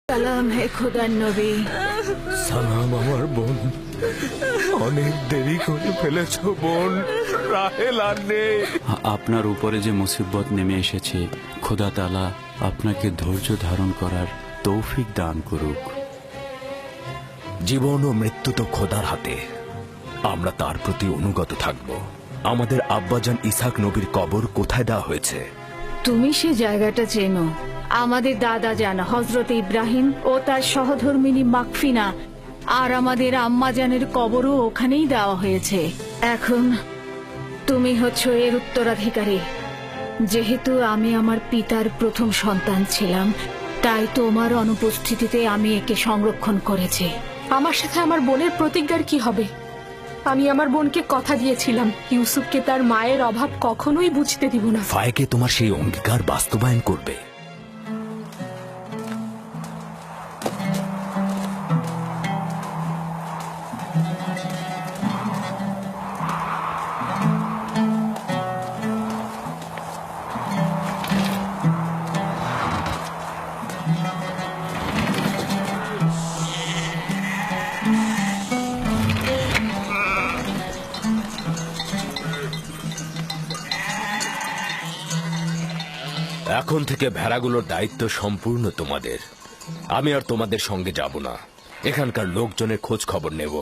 সালাম হে খুদার নবী। সালাম আমার বোন, অনেক দেরি করে ফেলেছ বোন। রাহেল আর নেই। আপনার উপরে যে মুসিবত নেমে এসেছে, খোদা তাআলা আপনাকে ধৈর্য ধারণ করার তৌফিক দান করুক। জীবন ও মৃত্যু তো খোদার হাতে, আমরা তার প্রতি অনুগত থাকব। আমাদের আব্বাজান ইসহাক নবীর কবর কোথায় দেওয়া হয়েছে? তুমি সে জায়গাটা চেনো। আমাদের দাদা জান হযরত ইব্রাহিম ও তার সহধর্মিনী মাকফিনা আর আমাদের আম্মাজানের কবরও ওখানেই দেওয়া হয়েছে। এখন তুমি হচ্ছ এর উত্তরাধিকারী। যেহেতু আমি আমার পিতার প্রথম সন্তান ছিলাম, তাই তোমার অনুপস্থিতিতে আমি একে সংরক্ষণ করেছি। আমার সাথে আমার বোনের প্রতিজ্ঞার কি হবে? আমি আমার বোনকে কথা দিয়েছিলাম ইউসুফকে তার মায়ের অভাব কখনোই বুঝতে দিব না। ফায়েকে তোমার সেই অঙ্গীকার বাস্তবায়ন করবে। এখন থেকে ভেড়াগুলোর দায়িত্ব সম্পূর্ণ তোমাদের। আমি আর তোমাদের সঙ্গে যাব না, এখানকার লোকজনের খোঁজ খবর নেব।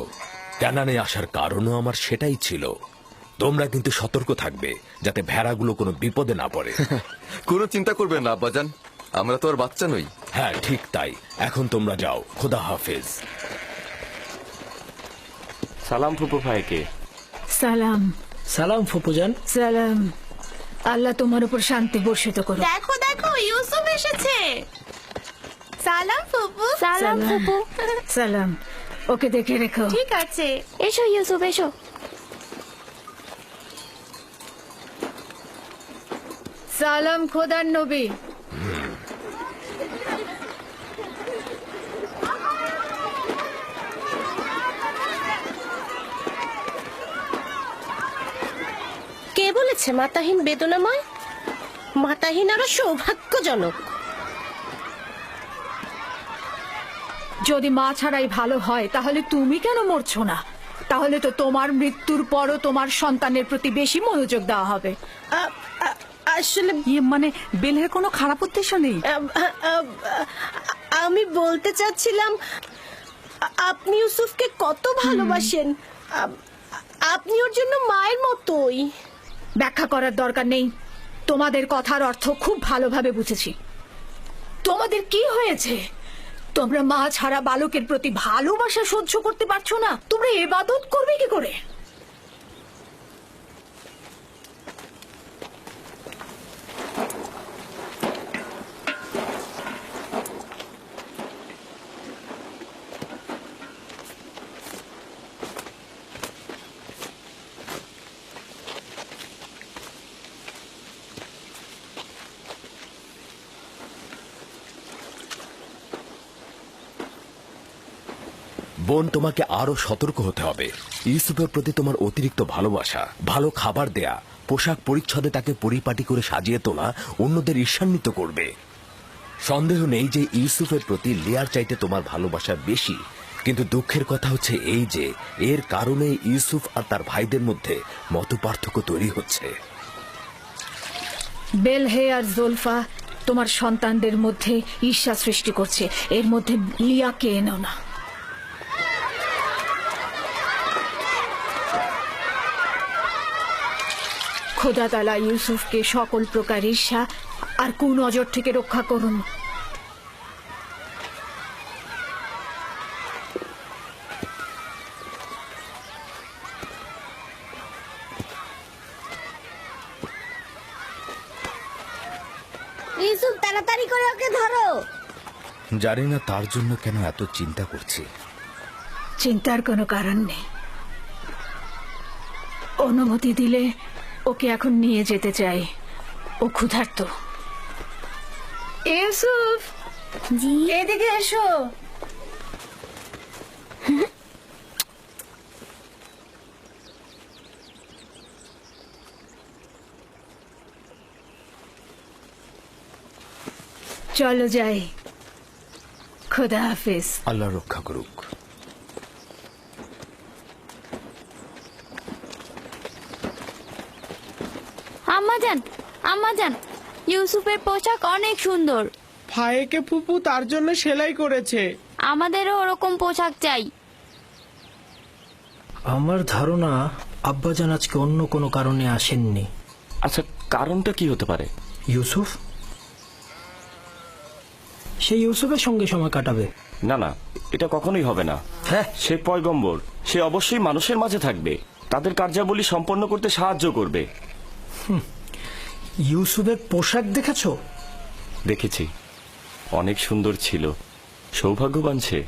ক্যানানে আসার কারণও আমার সেটাই ছিল। তোমরা কিন্তু সতর্ক থাকবে যাতে ভেড়াগুলো কোনো বিপদে না পড়ে। কোনো চিন্তা করবেন না আব্বাজান, আমরা তো আর বাচ্চা নই। হ্যাঁ ঠিক তাই। এখন তোমরা যাও, খোদা হাফেজ। সালাম ফুপু ভাইকে। সালাম। সালাম ফুপুজান। সালাম। আল্লাহ তোমার উপর শান্তি বর্ষিত করো। দেখো দেখো ইউসুফ এসেছে। সালাম ফুপু। সালাম ফুপু। সালাম। ওকে দেখে রেখো। ঠিক আছে। এসো ইউসুফ এসো। সালাম খোদার নবী। কে বলেছে মাতাহীন বেদনাময়? মাতাহীন আরো সৌভাগ্যজনক। যদি মা ছাড়াই ভালো হয় তাহলে তুমি কেন মরছো না? তাহলে তো তোমার মৃত্যুর পরও তোমার সন্তানের প্রতি বেশি মনোযোগ দেওয়া হবে। আসলে মানে বেলের কোনো খারাপ উদ্দেশ্য নেই। আমি বলতে চাচ্ছিলাম আপনি ইউসুফকে কত ভালোবাসেন। আপনি ওর জন্য মায়ের মতোই। ব্যাখ্যা করার দরকার নেই। তোমাদের কথার অর্থ খুব ভালোভাবে বুঝেছি। তোমাদের কি হয়েছে? তোমরা মা ছাড়া বালকের প্রতি ভালোবাসা সহ্য করতে পারছো না? তোমরা ইবাদত করবে কি করে? বোন, তোমাকে আরো সতর্ক হতে হবে। ইউসুফের প্রতি তোমার অতিরিক্ত ভালোবাসা, ভালো খাবার দেয়া, পোশাক পরিচ্ছদে তাকে পরিপাটি করে সাজিয়ে তোলা অন্যদের ঈর্ষান্বিত করবে। সন্দেহ নেই যে ইউসুফের প্রতি লিয়ার চাইতে তোমার ভালোবাসা বেশি। কিন্তু দুঃখের কথা হচ্ছে এই যে এর কারণে ইউসুফ আর তার ভাইদের মধ্যে মতপার্থক্য তৈরি হচ্ছে। বেলহে আর জোলফা তোমার সন্তানদের মধ্যে ঈর্ষা সৃষ্টি করছে। এর মধ্যে লিয়াকে এনো না। খোদা তাআলা ইউসুফকে সকল প্রকার ঈর্ষা আর কুনজর থেকে রক্ষা করুন। ইউসুফ তাড়াতাড়ি করে ওকে ধরো। জানি না তার জন্য কেন এত চিন্তা করছি। চিন্তার কোনো কারণ নেই। অনুমতি দিলে ওকে এখন নিয়ে যেতে চাই। ও ক্ষুধার্ত। ইউসুফ, জি এদিকে এসো। চলো যাই। খোদা হাফেজ। আল্লাহ রক্ষা করুক। আম্মাজান, আম্মাজান, ইউসুফের পোশাক অনেক সুন্দর। ভাইকে ফুপু তার জন্য সেলাই করেছে। আমাদেরও ওরকম পোশাক চাই। আমার ধারণা আব্বাজান আজকে অন্য কোনো কারণে আসেননি। আচ্ছা, কারণটা কি হতে পারে? ইউসুফ, সে ইউসুফের সঙ্গে সময় কাটাবে। না না, এটা কখনোই হবে না। হ্যাঁ, সে পয়গম্বর, সে অবশ্যই মানুষের মাঝে থাকবে, তাদের কার্যাবলী সম্পন্ন করতে সাহায্য করবে। ইউসুফের পোশাক দেখেছো? দেখেছি, অনেক সুন্দর ছিল। সৌভাগ্যবান সে।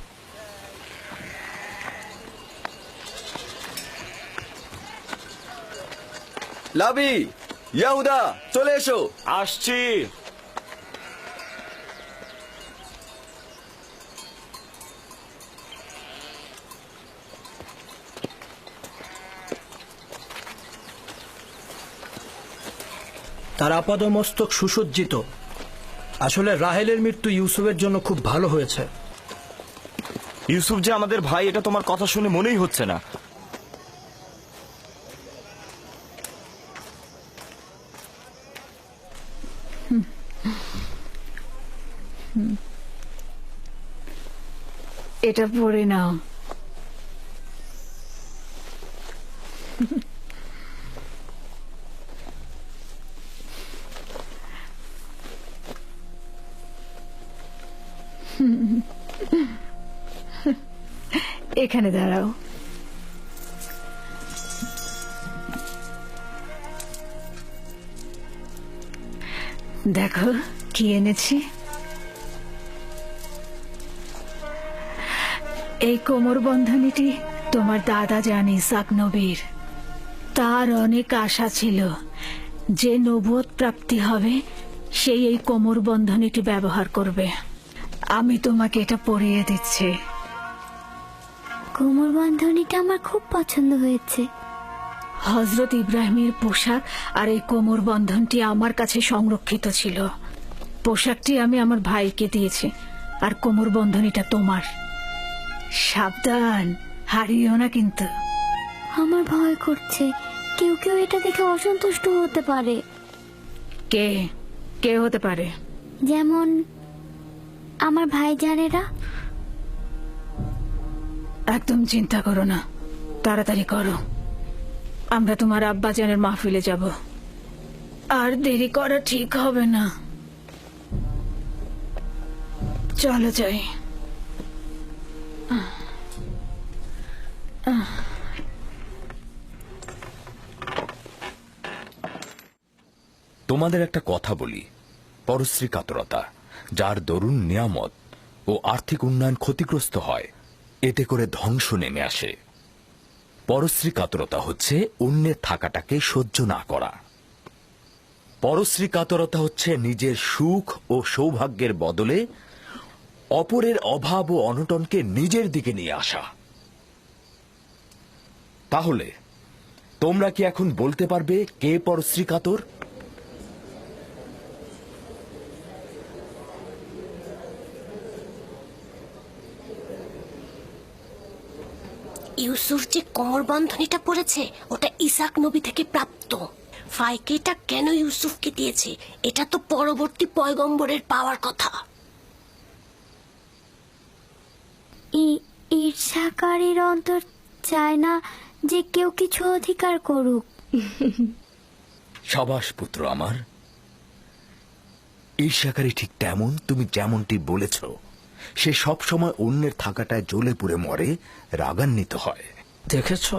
লাবি, ইয়াহুদা, চলে এসো। আসছি। তার আপাদমস্তক সুসজ্জিত। আসলে রাহেলের মৃত্যু ইউসুফের জন্য খুব ভালো হয়েছে। ইউসুফ যে আমাদের ভাই, এটা তোমার কথা শুনে মনেই হচ্ছে না। এটা পড়ে নাও। এখানে দাঁড়াও। দেখো কি এনেছি। এই কোমর বন্ধনীটি তোমার দাদা জান ইসাক নবীর। তার অনেক আশা ছিল যে নবুয়ত প্রাপ্তি হবে সেই এই কোমর বন্ধনীটি ব্যবহার করবে। আমি তোমাকে এটা পরিয়ে দিচ্ছি। কোমর বন্ধনীটা আমার খুব পছন্দ হয়েছে। হযরত ইব্রাহিমের পোশাক আর এই কোমর বন্ধনটি আমার কাছে সংরক্ষিত ছিল। পোশাকটি আমি আমার ভাইকে দিয়েছি, আর কোমর বন্ধনীটা তোমার। সাবধান, হারিও না কিন্তু। আমার ভয় করছে, কেউ কেউ এটা দেখে অসন্তুষ্ট হতে পারে। কে কে হতে পারে? যেমন আমার ভাইজানেরা। একদম চিন্তা করো না, তাড়াতাড়ি করো। আমরা তোমার আব্বাজানের মাহফিলে যাব, আর দেরি করা ঠিক হবে না। চলো যাই। তোমাদের একটা কথা বলি, পরশ্রী কাতরতা যার দরুন নিয়ামত ও আর্থিক উন্নয়ন ক্ষতিগ্রস্ত হয়, এতে করে ধ্বংস নেমে আসে। পরশ্রী কাতরতা হচ্ছে অন্যের থাকাটাকে সহ্য না করা। পরশ্রী কাতরতা হচ্ছে নিজের সুখ ও সৌভাগ্যের বদলে অপরের অভাব ও অনটনকে নিজের দিকে নিয়ে আসা। তাহলে তোমরা কি এখন বলতে পারবে কে পরশ্রী কাতর? ইউসুফ যে কোমর বন্ধনীটা পড়েছে ওটা ইসাক নবী থেকে প্রাপ্ত। ফাইকে এটা কেন ইউসুফকে দিয়েছে? এটা তো পরবর্তী পয়গম্বরের পাওয়ার কথা। ঈর্ষাকারীর অন্তর চায় না যে কেউ কিছু অধিকার করুক। সাবাস পুত্র আমার। ঈর্ষাকারী ঠিক তেমন, তুমি যেমনটি বলেছ, সে সব সময় অন্যের থাকাটায় জ্বলে পুড়ে মরে, রাগান্বিত হয়। দেখেছো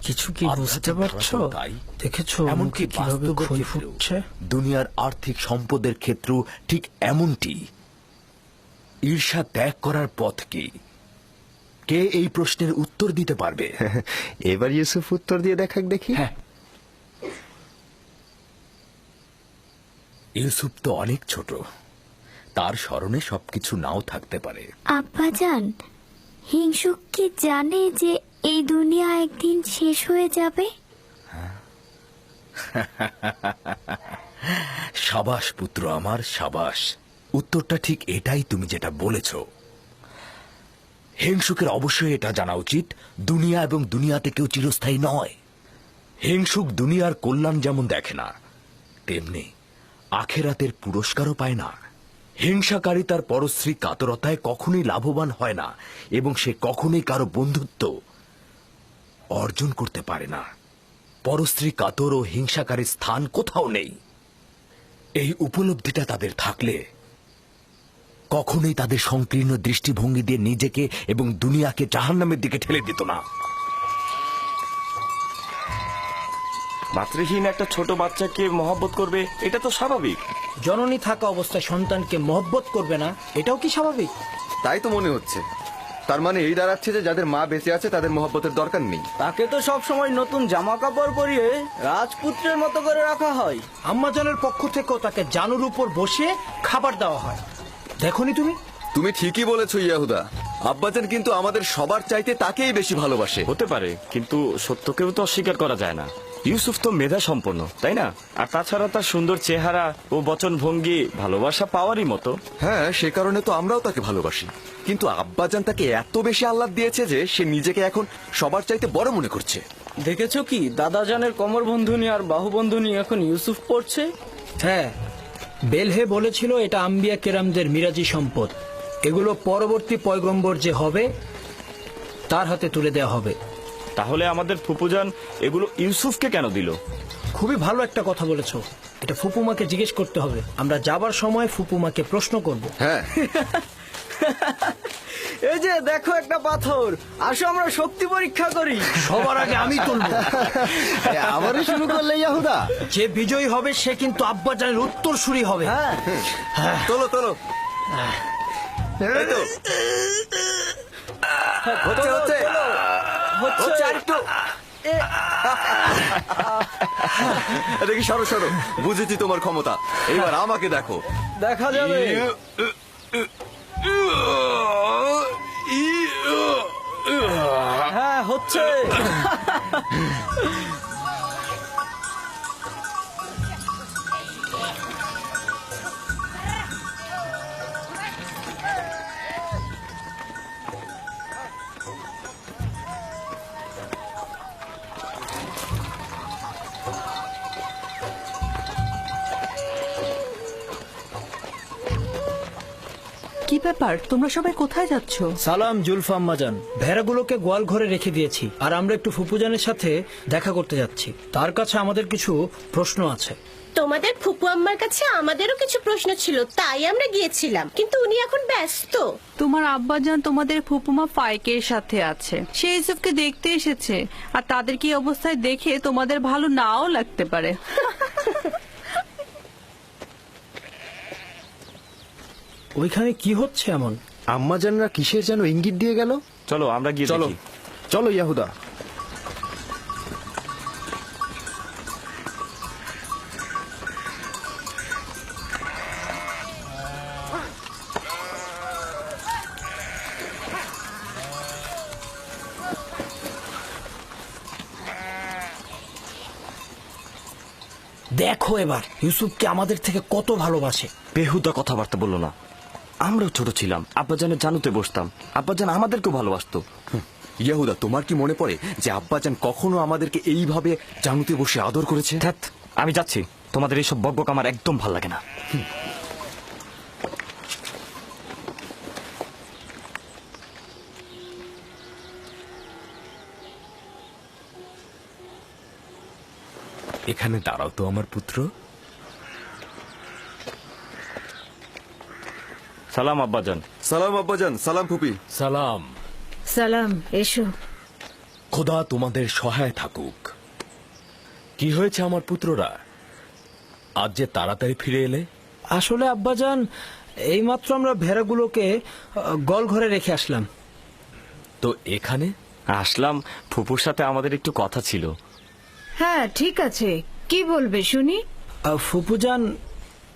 কিছু কি বুঝতে পারছো? দেখেছো এমনকি কিভাবে বাস্তবের ক্ষয় ক্ষেত্রেও, ফুটছে? দুনিয়ার আর্থিক সম্পদের ক্ষেত্রেও ঠিক এমনটি। ঈর্ষা ত্যাগ করার পথ কি? কে এই প্রশ্নের উত্তর দিতে পারবে? এবার ইউসুফ উত্তর দিয়ে দেখাক দেখি। হ্যাঁ, ইউসুফ তো অনেক ছোট, তার স্মরণে সবকিছু নাও থাকতে পারে। আব্বাজান, হিংসুক কি জানে যে এই দুনিয়া একদিন শেষ হয়ে যাবে? সাবাস পুত্র আমার, সাবাস। উত্তরটা ঠিক এটাই তুমি যেটা বলেছ। হিংসুকের অবশ্যই এটা জানা উচিত, দুনিয়া এবং দুনিয়াতে কেউ চিরস্থায়ী নয়। হিংসুক দুনিয়ার কল্যাণ যেমন দেখে না, তেমনি আখেরাতের পুরস্কারও পায় না। হিংসাকারী তার পরশ্রী কাতরতায় কখনোই লাভবান হয় না এবং সে কখনোই কারো বন্ধুত্ব অর্জন করতে পারে না। পরশ্রী কাতর ও হিংসাকারীর স্থান কোথাও নেই। এই উপলব্ধিটা তাদের থাকলে কখনোই তাদের সংকীর্ণ দৃষ্টিভঙ্গি দিয়ে নিজেকে এবং দুনিয়াকে জাহান্নামের দিকে ঠেলে দিত না। মাতৃহীন একটা ছোট বাচ্চাকে মহব্বত করবে, এটা তো স্বাভাবিক। জননী থাকা অবস্থায় সন্তানকে মহব্বত করবে না, এটাও কি স্বাভাবিক? তাই তো মনে হচ্ছে। তার মানে এই দাঁড়াচ্ছে যে যাদের মা বেঁচে আছে তাদের মহব্বতের দরকার নেই। তাকে তো সব সময় নতুন জামা কাপড় পরিয়ে রাজপুত্রের মতো করে রাখা হয়। আম্মাজানের পক্ষ থেকেও তাকে জানুর উপর বসিয়ে খাবার দেওয়া হয়। দেখনি তুমি? তুমি ঠিকই বলেছো ইয়াহুদা। আব্বাজান কিন্তু আমাদের সবার চাইতে তাকেই বেশি ভালোবাসে। হতে পারে, কিন্তু সত্যকেও তো অস্বীকার করা যায় না। ইউসুফ তো মেধা সম্পন্ন, তাই না? আর তাছাড়া তার সুন্দর চেহারা ও বচন ভঙ্গি ভালোবাসা পাওয়ারই মতো। হ্যাঁ, সে কারণে তো আমরাও তাকে ভালোবাসি। কিন্তু আব্বাজান তাকে এত বেশি আহ্লাদ দিয়েছে যে সে নিজেকে এখন সবার চাইতে বড় মনে করছে। দেখেছো কি, দাদাজানের কোমর বন্ধনী আর বাহু বন্ধনী এখন ইউসুফ পড়ছে। হ্যাঁ, বেলহে বলেছিল এটা আম্বিয়া কেরামদের মিরাজি সম্পদ। এগুলো পরবর্তী পয়গম্বর যে হবে তার হাতে তুলে দেওয়া হবে। তাহলে আমাদের ফুপুজান এগুলো ইউসুফকে কেন দিল? খুবই ভালো একটা কথা বলেছো। এটা ফুপুমাকে জিজ্ঞেস করতে হবে। আমরা যাবার সময় ফুপুমাকে প্রশ্ন করব। হ্যাঁ, এই যে দেখো একটা পাথর, আসো আমরা শক্তি পরীক্ষা করি। সবার আগে আমি তুলব। আমারই শুরু করলে ইয়াহুদা। যে বিজয়ী হবে সে কিন্তু আব্বাজানের উত্তরসূরি হবে। হ্যাঁ, তোলো তোলো। এই তো। হচ্ছে হচ্ছে হচ্ছে আরেকটু। দেখি, সরো সরো। বুঝেছি তোমার ক্ষমতা, এবার আমাকে দেখো। দেখা যাবে। হ্যাঁ, হচ্ছে। কি ব্যাপার, তোমরা সবাই কোথায় যাচ্ছ? সালাম জুলফা আম্মাজান। ভেড়াগুলোকে গোয়াল ঘরে রেখে দিয়েছি আর আমরা একটু ফুপুজানের সাথে দেখা করতে যাচ্ছি। তার কাছে আমাদের কিছু প্রশ্ন আছে। তোমাদের ফুপু আম্মার কাছে আমাদেরও কিছু প্রশ্ন ছিল, তাই আমরা গিয়েছিলাম, কিন্তু উনি এখন ব্যস্ত। তোমার আব্বাজান তোমাদের ফুপুমা ফাইকের সাথে আছে। সে ইউসুফকে দেখতে এসেছে, আর তাদের কি অবস্থায় দেখে তোমাদের ভালো নাও লাগতে পারে। ওইখানে কি হচ্ছে এমন? আম্মাজানরা কিসের যেন ইঙ্গিত দিয়ে গেল। চলো আমরা গিয়ে চলো দেখি। চলো ইয়াহুদা। দেখো এবার ইউসুফকে আমাদের থেকে কত ভালোবাসে। বেহুদা কথাবার্তা বললো না। আমরাও ছোট ছিলাম, আব্বাজানের জানুতে বসতাম, আব্বাজান আমাদেরকেও ভালোবাসতো। ইয়াহুদা, তোমার কি মনে পড়ে যে আব্বাজান কখনো আমাদেরকে এইভাবে জানুতে বসে আদর করেছে? ধ্যাৎ, আমি যাচ্ছি। তোমাদের এইসব বকবক আমার একদম ভাল লাগে না। এখানে দাঁড়াও তো আমার পুত্র। সালাম আব্বাজান। সালাম আব্বাজান। সালাম ফুপি। সালাম। সালাম, এসো। খোদা তোমাদের সহায় থাকুক। কি হয়েছে আমার পুত্ররা, আজ যে তাড়াতাড়ি ফিরে এলে? আসলে আব্বাজান, এইমাত্র আমরা ভেড়াগুলোকে গোয়াল ঘরে রেখে আসলাম। তো এখানে আসলাম, ফুপুর সাথে আমাদের একটু কথা ছিল। হ্যাঁ, ঠিক আছে, কি বলবে শুনি। ফুপুজান,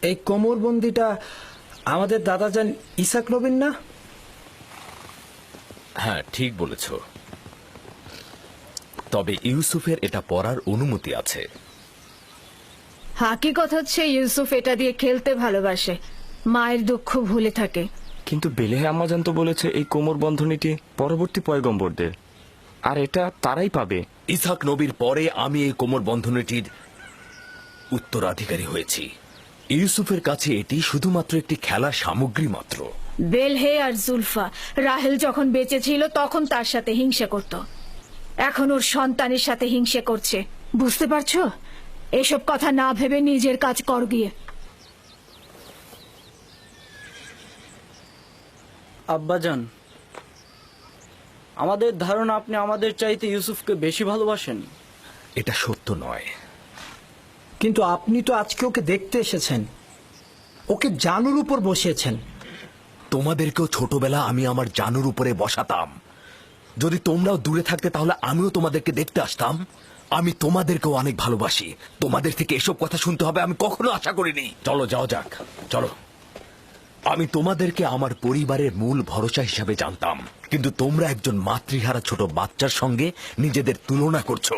এই কোমরবন্দিটা আমাদের দাদাজান ইসাক নবীন না? হ্যাঁ, ঠিক বলেছ। তবে ইউসুফের এটা পরার অনুমতি আছে। হাকিকত হচ্ছে ইউসুফ এটা দিয়ে খেলতে ভালোবাসে, মায়ের দুঃখ ভুলে থাকে। কিন্তু বেলেহে আম্মাজান তো বলেছে এই কোমর বন্ধনীটি পরবর্তী পয়গম্বরদের, আর এটা তারাই পাবে। ইসাক নবীর পরে আমি এই কোমর বন্ধনীটির উত্তরাধিকারী হয়েছি। ইউসুফের কাছে এটি শুধুমাত্র একটি খেলার সামগ্রী মাত্র। বেলহে আর জুলফা রাহেল যখন বেঁচে ছিল তখন তার সাথে হিংসা করত, এখন ওর সন্তানের সাথে হিংসা করছে। বুঝতে পারছো? এসব কথা না ভেবে নিজের কাজ কর গিয়ে। আব্বাজান, আমাদের ধারণা আপনি আমাদের চাইতে ইউসুফকে বেশি ভালোবাসেন। এটা সত্য নয়। কিন্তু আপনি তো আজকে ওকে দেখতে এসেছেন, ওকে জানুর উপর বসিয়েছেন। তোমাদেরকেও ছোটবেলা আমি আমার জানুর উপরে বসাতাম। যদি তোমরাও দূরে থাকতে তাহলে আমিও তোমাদেরকে দেখতে আসতাম। আমি তোমাদেরকেও অনেক ভালোবাসি। তোমাদের থেকে এসব কথা শুনতে হবে আমি কখনো আশা করিনি। চলো যাওয়া যাক, চলো। আমি তোমাদেরকে আমার পরিবারের মূল ভরসা হিসাবে জানতাম, কিন্তু তোমরা একজন মাতৃহারা ছোট বাচ্চার সঙ্গে নিজেদের তুলনা করছো।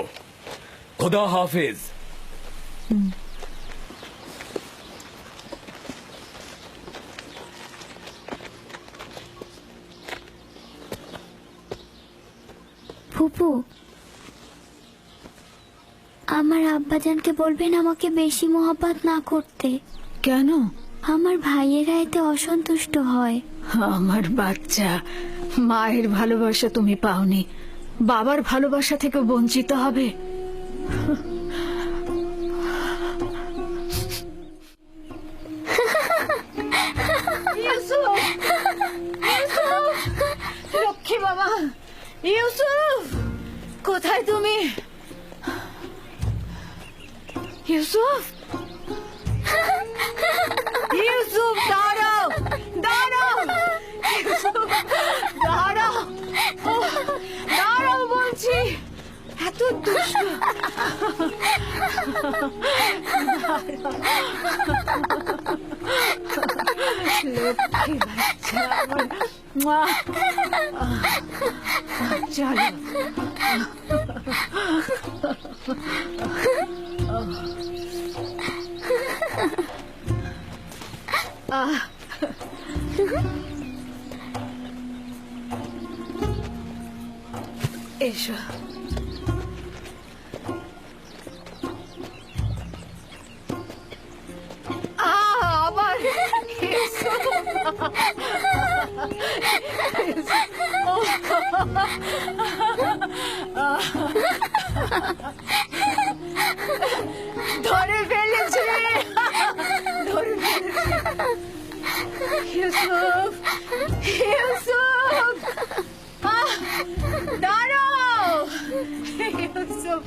খোদা হাফেজ। ফুপু, আমার আব্বাজানকে বলবেন আমাকে বেশি মহব্বত না করতে। কেন? আমার ভাইয়েরা এতে অসন্তুষ্ট হয়। আমার বাচ্চা, মায়ের ভালোবাসা তুমি পাওনি, বাবার ভালোবাসা থেকে বঞ্চিত হবে। লক্ষ্মী বাবা, ইউসুফ কোথায় তুমি? ইউসুফ, ইউসুফ দাঁড়াও, দাঁড়াও, দাঁড়াও, দাঁড়াও বলছি। এত দুষ্ট। লক্ষ্মী বাচ্চা আমার। চলো। এসো। আবার ধরে ফেলেছে, ধরে ফেলেছে। ইউসুফ, ইউসুফ, দাঁড়াও। ইউসুফ,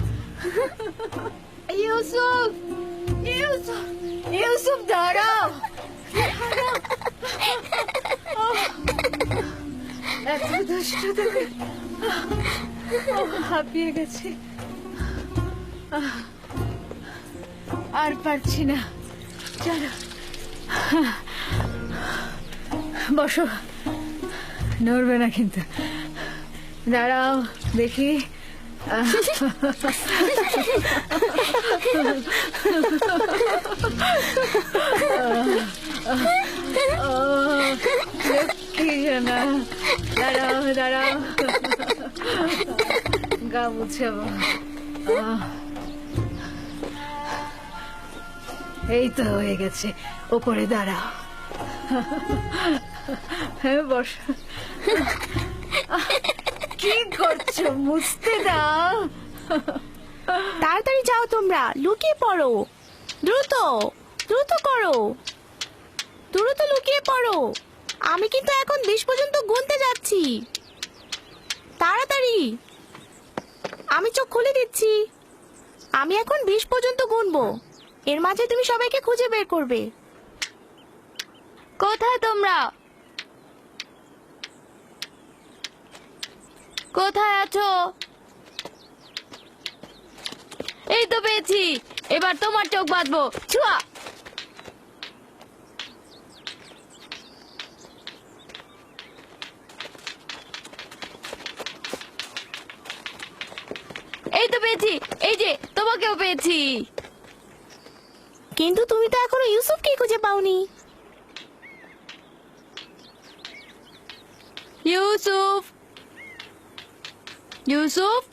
ইউসুফ, ইউসুফ, ইউসুফ দাঁড়াও, দাঁড়াও। এত দুষ্ট তুমি। হাঁপিয়ে গেছে, আর পারছি না। চলো বসো, নড়বে না কিন্তু। দাঁড়াও দেখি। না, দাঁড়াও, দাঁড়াও, গা মুছাবো। এই তো হয়ে গেছে, ওপরে দাঁড়াও। হ্যাঁ বস। কি করছো? মুছতে দাও। তাড়াতাড়ি যাও, তোমরা লুকিয়ে পড়ো। দ্রুত দ্রুত করো, দ্রুত লুকিয়ে পড়ো। আমি কিন্তু এখন 20 পর্যন্ত গুনতে যাচ্ছি। তাড়াতাড়ি, আমি চোখ খুলে দিচ্ছি। আমি এখন 20 পর্যন্ত গুনবো, এর মাঝে তুমি সবাইকে খুঁজে বের করবে। কোথায় তোমরা? কোথায় আছো? এই তো পেয়েছি, এবার তোমার চোখ বাঁধবো। ছুয়া, এই তো পেয়েছি, এই যে তোমাকেও পেয়েছি। কিন্তু তুমি তো এখনো ইউসুফকে খুঁজে পাওনি। ইউসুফ, ইউসুফ,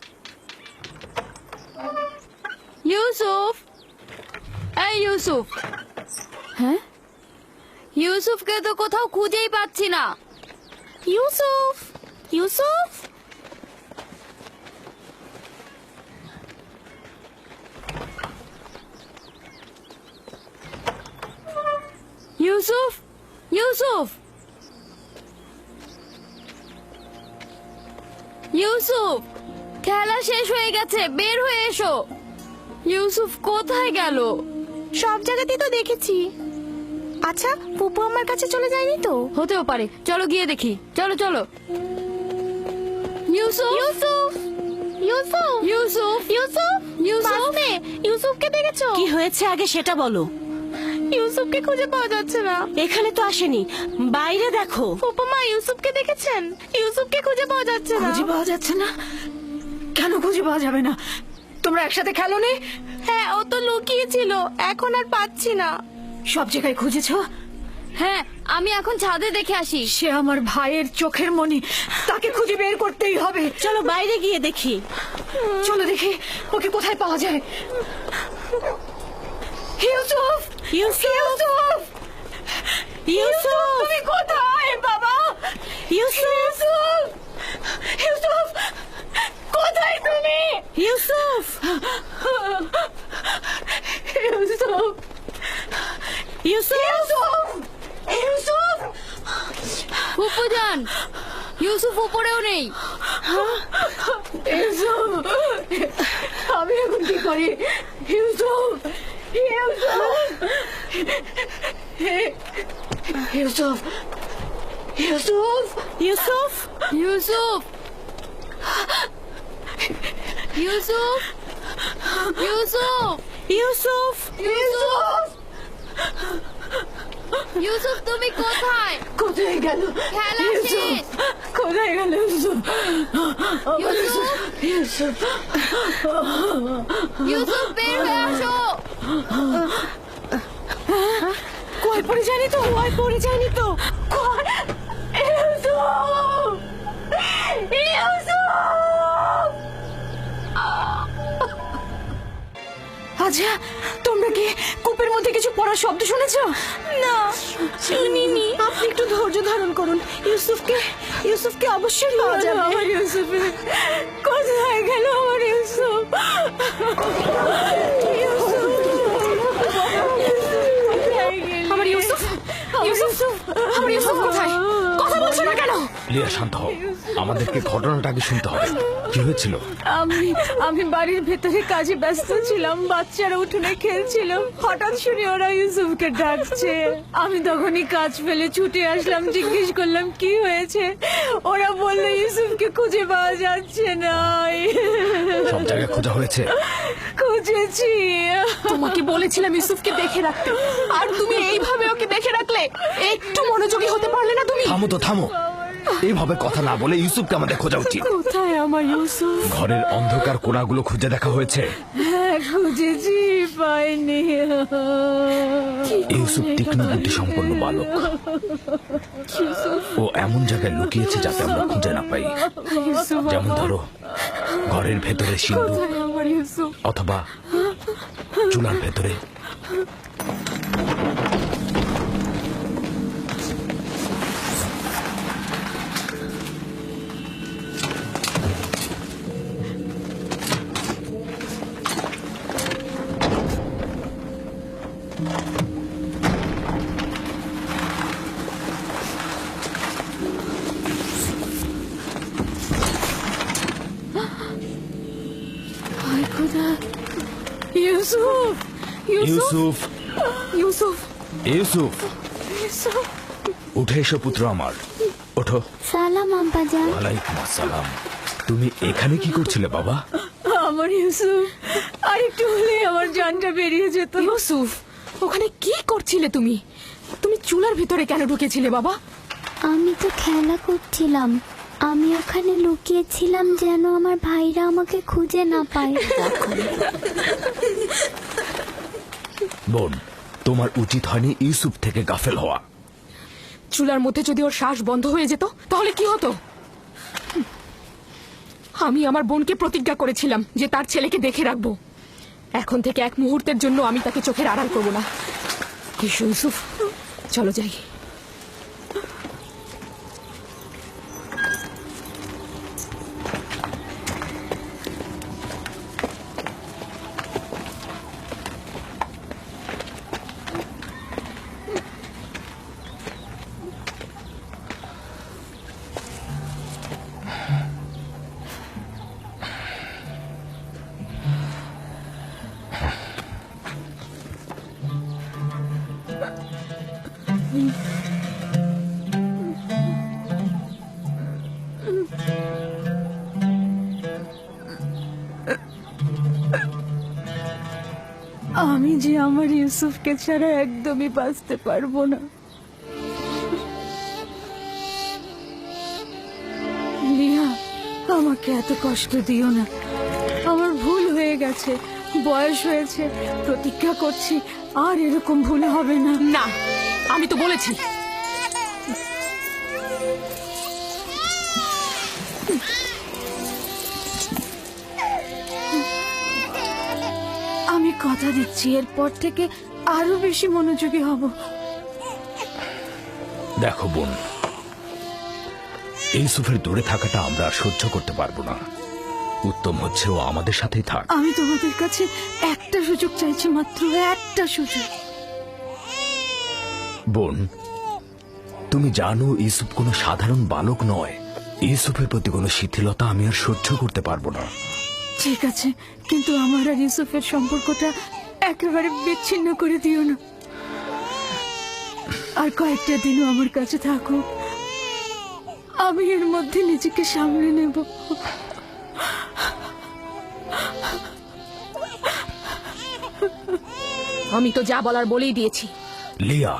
ইউসুফ, এই ইউসুফ। হ্যাঁ, ইউসুফকে তো কোথাও খুঁজেই পাচ্ছি না। ইউসুফ, ইউসুফ, ইউসুফ, ইউসুফ, ইউসুফ, খেলা শেষ হয়ে গেছে, বের হয়ে এসো। ইউসুফ কোথায় গেল? সব জায়গাতেই তো দেখেছি। আচ্ছা, ফুপু আমার কাছে চলে যায়নি তো? হতেও পারে, চলো গিয়ে দেখি। চলো চলো। ইউসুফ, ইউসুফ, ইউসুফ, ইউসুফ, ইউসুফ, ইউসুফ, বাসনে, ইউসুফকে দেখেছো? কি হয়েছে আগে সেটা বলো। ইউসুফকে খুঁজে পাওয়া যাচ্ছে না। এখানে তো আসেনি, বাইরে দেখো। ফুপু মা, ইউসুফকে দেখেছেন? ইউসুফকে খুঁজে পাওয়া যাচ্ছে না। খুঁজে পাওয়া যাচ্ছে না? কেন খুঁজে পাওয়া যাবে না? তোমরা একসাথে খেলো নি? হ্যাঁ, ও তো লুকিয়েছিল, এখন আর পাচ্ছি না। সব জায়গায় খুঁজেছো? হ্যাঁ, আমি এখন ছাদে দেখে আসি। সে আমার ভাইয়ের চোখের মনি, তাকে খুঁজে বের করতেই হবে। চলো বাইরে গিয়ে দেখি। চলো দেখি ওকে কোথায় পাওয়া যায়। ইউসুফ, ইউসুফ, ইউসুফ, তুমি কোথায় বাবা? ইউসুফ, ইউসুফ, কোথায় তুমি? ইউসুফ, ইউসুফ, ইউসুফ, ইউসুফ, ফুপু যান, ইউসুফ উপরেও নেই। ইউসুফ, আমি এখন কি করি? ইউসুফ, ইউসুফ, ইউসুফ, ইউসুফ, ইউসুফ, ইউসুফ, ইউসুফ, ইউসুফ, ইউসুফ, ইউসুফ, তুমি কোথায়? কোথায় গেল খেলা শেষ? কোথায় গেল ইউসুফ? ইউসুফ, ইউসুফ, ইউসুফ, বের হয়ে আসো। কই পড়ে যায়নি তো? কই পড়ে যায়নি তো? ইউসুফ, ইউসুফ। আচ্ছা, তোমরা কি কূপের মধ্যে কিছু পড়ার শব্দ শুনেছো? না, শুনিনি। আপনি একটু ধৈর্য ধারণ করুন। ইউসুফকে অবশ্যই পাওয়া যাবে। আমার ইউসুফ কোথায় গেল? আমার ইউসুফ, আমার ইউসুফ, ইউসুফ, আমার ইউসুফ কোথায়? কথা বলছো না কেন? লিয়া, শান্ত হও, আমাদেরকে ঘটনাটা আগে শুনতে হবে। কি হয়েছিল? আমি বাড়ির ভেতরে কাজে ব্যস্ত ছিলাম, বাচ্চারা উঠোনে খেলছিল, হঠাৎ শুনে ওরা ইউসুফকে ডাকছে। আমি তখনই কাজ ফেলে ছুটে আসলাম, জিজ্ঞেস করলাম কি হয়েছে। ওরা বললো ইউসুফকে খুঁজে পাওয়া যাচ্ছে না। সব জায়গায় খোঁজা হয়েছে? খুঁজেছি। তোমাকে বলেছিলাম ইউসুফকে দেখে রাখতে, আর তুমি এইভাবে ওকে দেখে রাখলে। একটু মনোযোগী হতে পারলে না তুমি? থামো তো, থামো। এইভাবে কথা না বলে ইউসুফকে আমাদের খোঁজা উচিত। কোথায় আমার ইউসুফ? ঘরের অন্ধকার কোণাগুলো খুঁজে দেখা হয়েছে? হ্যাঁ, খুঁজেছি, পাইনি। ইউসুফ তীক্ষ্ণ বুদ্ধি সম্পন্ন বালক। ও এমন জায়গায় লুকিয়েছে যাতে আমরা খুঁজে না পাই। যেমন ধরো ঘরের ভেতরে সিন্ধু, আমার ইউসুফ, অথবা চুলার ভেতরে। ইউসুফ, ইউসুফ, ইউসুফ, ইউসুফ, ইউসুফ, উঠে এসো পুত্র আমার, ওঠো। সালাম আব্বাজান। ওয়ালাইকুম আসসালাম। তুমি এখানে কি করছিলে বাবা? আমার ইউসুফ, আর একটু হলে আমার জানটা বেরিয়ে যেত। ইউসুফ, ওখানে কি করছিলে তুমি? তুমি চুলার ভিতরে কেন ঢুকেছিলে বাবা? আমি তো খেলা করছিলাম। আমি ওখানে লুকিয়েছিলাম যেন আমার ভাইরা আমাকে খুঁজে না পায়। বোন, তোমার উচিত হয়নি ইউসুফ থেকে গাফেল হওয়া। চুলার মধ্যে যদি ওর শ্বাস বন্ধ হয়ে যেত তাহলে কি হতো? আমি আমার বোনকে প্রতিজ্ঞা করেছিলাম যে তার ছেলেকে দেখে রাখবো। এখন থেকে এক মুহূর্তের জন্য আমি তাকে চোখের আড়াল করব না। এসো ইউসুফ, চলো যাই। আমি যে আমার ইউসুফকে ছাড়া একদমই বাঁচতে পারবো না। লিয়া, আমাকে এত কষ্ট দিও না। আমার ভুল হয়ে গেছে, বয়স হয়েছে, প্রতিজ্ঞা করছি আর এরকম ভুল হবে না। না, আমি তো বলেছি। আমি কথা দিচ্ছি এরপর থেকে আরো বেশি মনোযোগী হব। দেখো বোন, ইউসুফের দূরে থাকাটা আমরা আর সহ্য করতে পারবো না। উত্তম হচ্ছে ও আমাদের সাথেই থাক। আমি তোমাদের কাছে একটা সুযোগ চাইছি, মাত্র একটা সুযোগ। বোন, তুমি জানো ইউসুফ কোনো সাধারণ বালক নয়। ইউসুফের প্রতি কোনো শিথিলতা আমি আর সহ্য করতে পারবো না। ঠিক আছে, কিন্তু আমার আর ইউসুফের সম্পর্কটা একেবারে বিচ্ছিন্ন করে দিও না। আর কয়েকটা দিনও আমার কাছে থাকো, আমি এর মধ্যে নিজেকে সামলে নেব। আমি তো যা বলার বলেই দিয়েছি। লিয়া,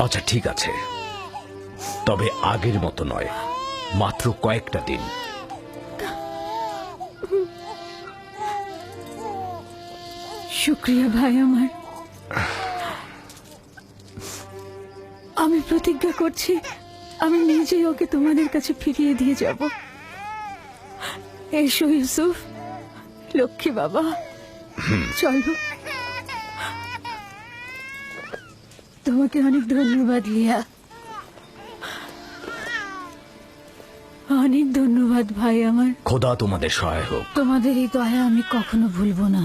আচ্ছা ঠিক আছে, তবে আগের মতো নয়, মাত্র কয়েকটা দিন। শুক্রিয়া ভাই আমার। আমি প্রতিজ্ঞা করছি আমি নিজেই ওকে তোমাদের কাছে ফিরিয়ে দিয়ে যাব। এসো ইউসুফ, লক্ষ্মী বাবা, চলো। তোমাকে অনেক ধন্যবাদ লিয়া, অনেক ধন্যবাদ ভাই আমার। খোদা তোমাদের সহায় হোক। তোমাদের এই দয়া আমি কখনো ভুলবো না।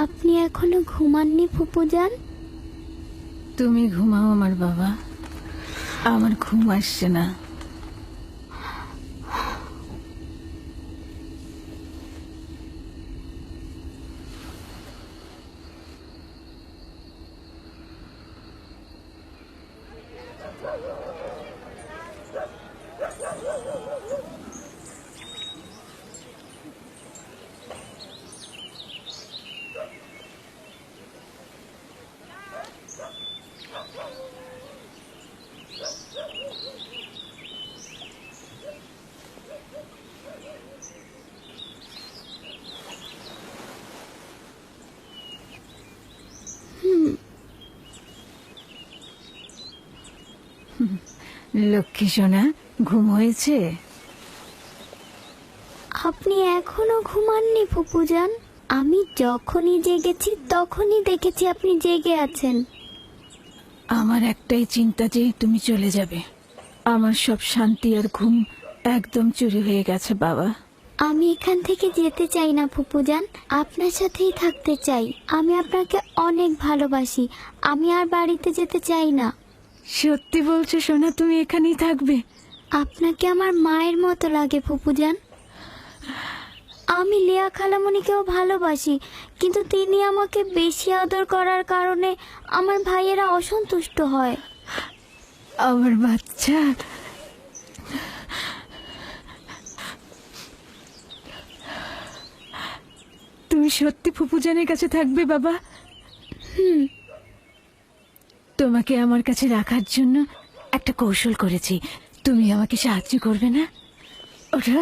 আপনি এখনো ঘুমাননি ফুপুজান? তুমি ঘুমাও আমার বাবা, আমার ঘুম আসছে না। লক্ষ্মী সোনা, ঘুম হয়েছে? আপনি এখনো ঘুমাননি ফুপুজান? আমি যখনই জেগেছি তখনই দেখেছি আপনি জেগে আছেন। আমার একটাই চিন্তা যে তুমি চলে যাবে। আমার সব শান্তি আর ঘুম একদম চুরি হয়ে গেছে বাবা। আমি এখান থেকে যেতে চাই না ফুপুজান, আপনার সাথেই থাকতে চাই। আমি আপনাকে অনেক ভালোবাসি, আমি আর বাড়িতে যেতে চাই না। সত্যি বলছো সোনা, তুমি এখানেই থাকবে? আপনাকে আমার মায়ের মতো লাগে ফুপুজান। আমি লিয়া খালামণিকেও ভালোবাসি, কিন্তু তিনি আমাকে বেশি আদর করার কারণে আমার ভাইয়েরা অসন্তুষ্ট হয়। আমার বাচ্চা, তুমি সত্যি ফুপুজানের কাছে থাকবে বাবা? তোমাকে আমার কাছে রাখার জন্য একটা কৌশল করেছি, তুমি আমাকে সাহায্য করবে না? ওঠো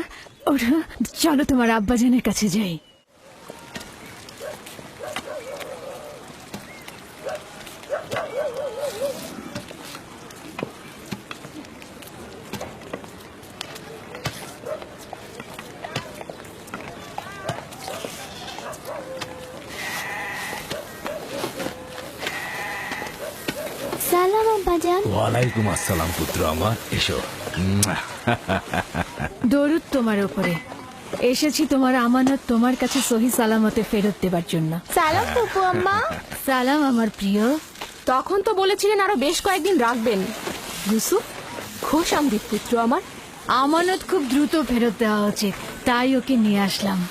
ওঠো, চলো তোমার আব্বাজানের কাছে যাই। সালাম আব্বাজান। ওয়ালাইকুম আসসালাম পুত্র আমার, এসো। দরুদ তোমার উপরে। এসেছি তোমার আমানত তোমার কাছে সহি সালামতে ফেরত দেবার জন্য। সালাম ফুপু আম্মা। সালাম আমার প্রিয়। তখন তো বলেছিলেন আরো বেশ কয়েকদিন রাখবেন। ইউসুফ, খোশ আমদিদ পুত্র আমার। আমানত খুব দ্রুত ফেরত দেওয়া উচিত, তাই ওকে নিয়ে আসলাম।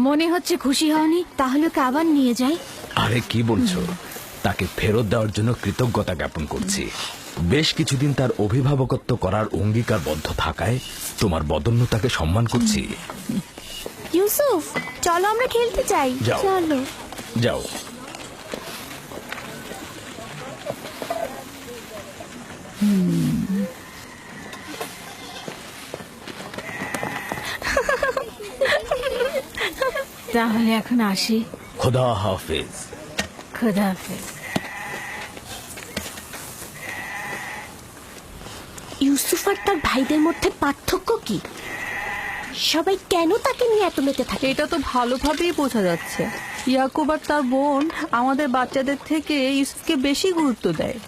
মনে হচ্ছে খুশি হওনি, তাহলে ওকে আবার নিয়ে যাই। আরে কি বলছো, তাকে ফেরত দেওয়ার জন্য কৃতজ্ঞতা জ্ঞাপন করছি। বেশ কিছুদিন তার অভিভাবকত্ব করার অঙ্গীকারবদ্ধ থাকায় তোমার বদন্যতাকে সম্মান করছি। ইউসুফ, চলো আমরা খেলতে চাই। যাও। চলো। যাও। তাহলে এখন আসি। খোদা হাফেজ। খোদা হাফেজ। ইউসুফ আর তার ভাইদের মধ্যে পার্থক্য কি? সবাই কেন তাকে নিয়ে এত মেতে থাকে? এটা তো ভালোভাবেই বোঝা যাচ্ছে। ইয়াকুব আর তার বোন আমাদের বাচ্চাদের থেকে ইউসুফকে বেশি গুরুত্ব দেয়।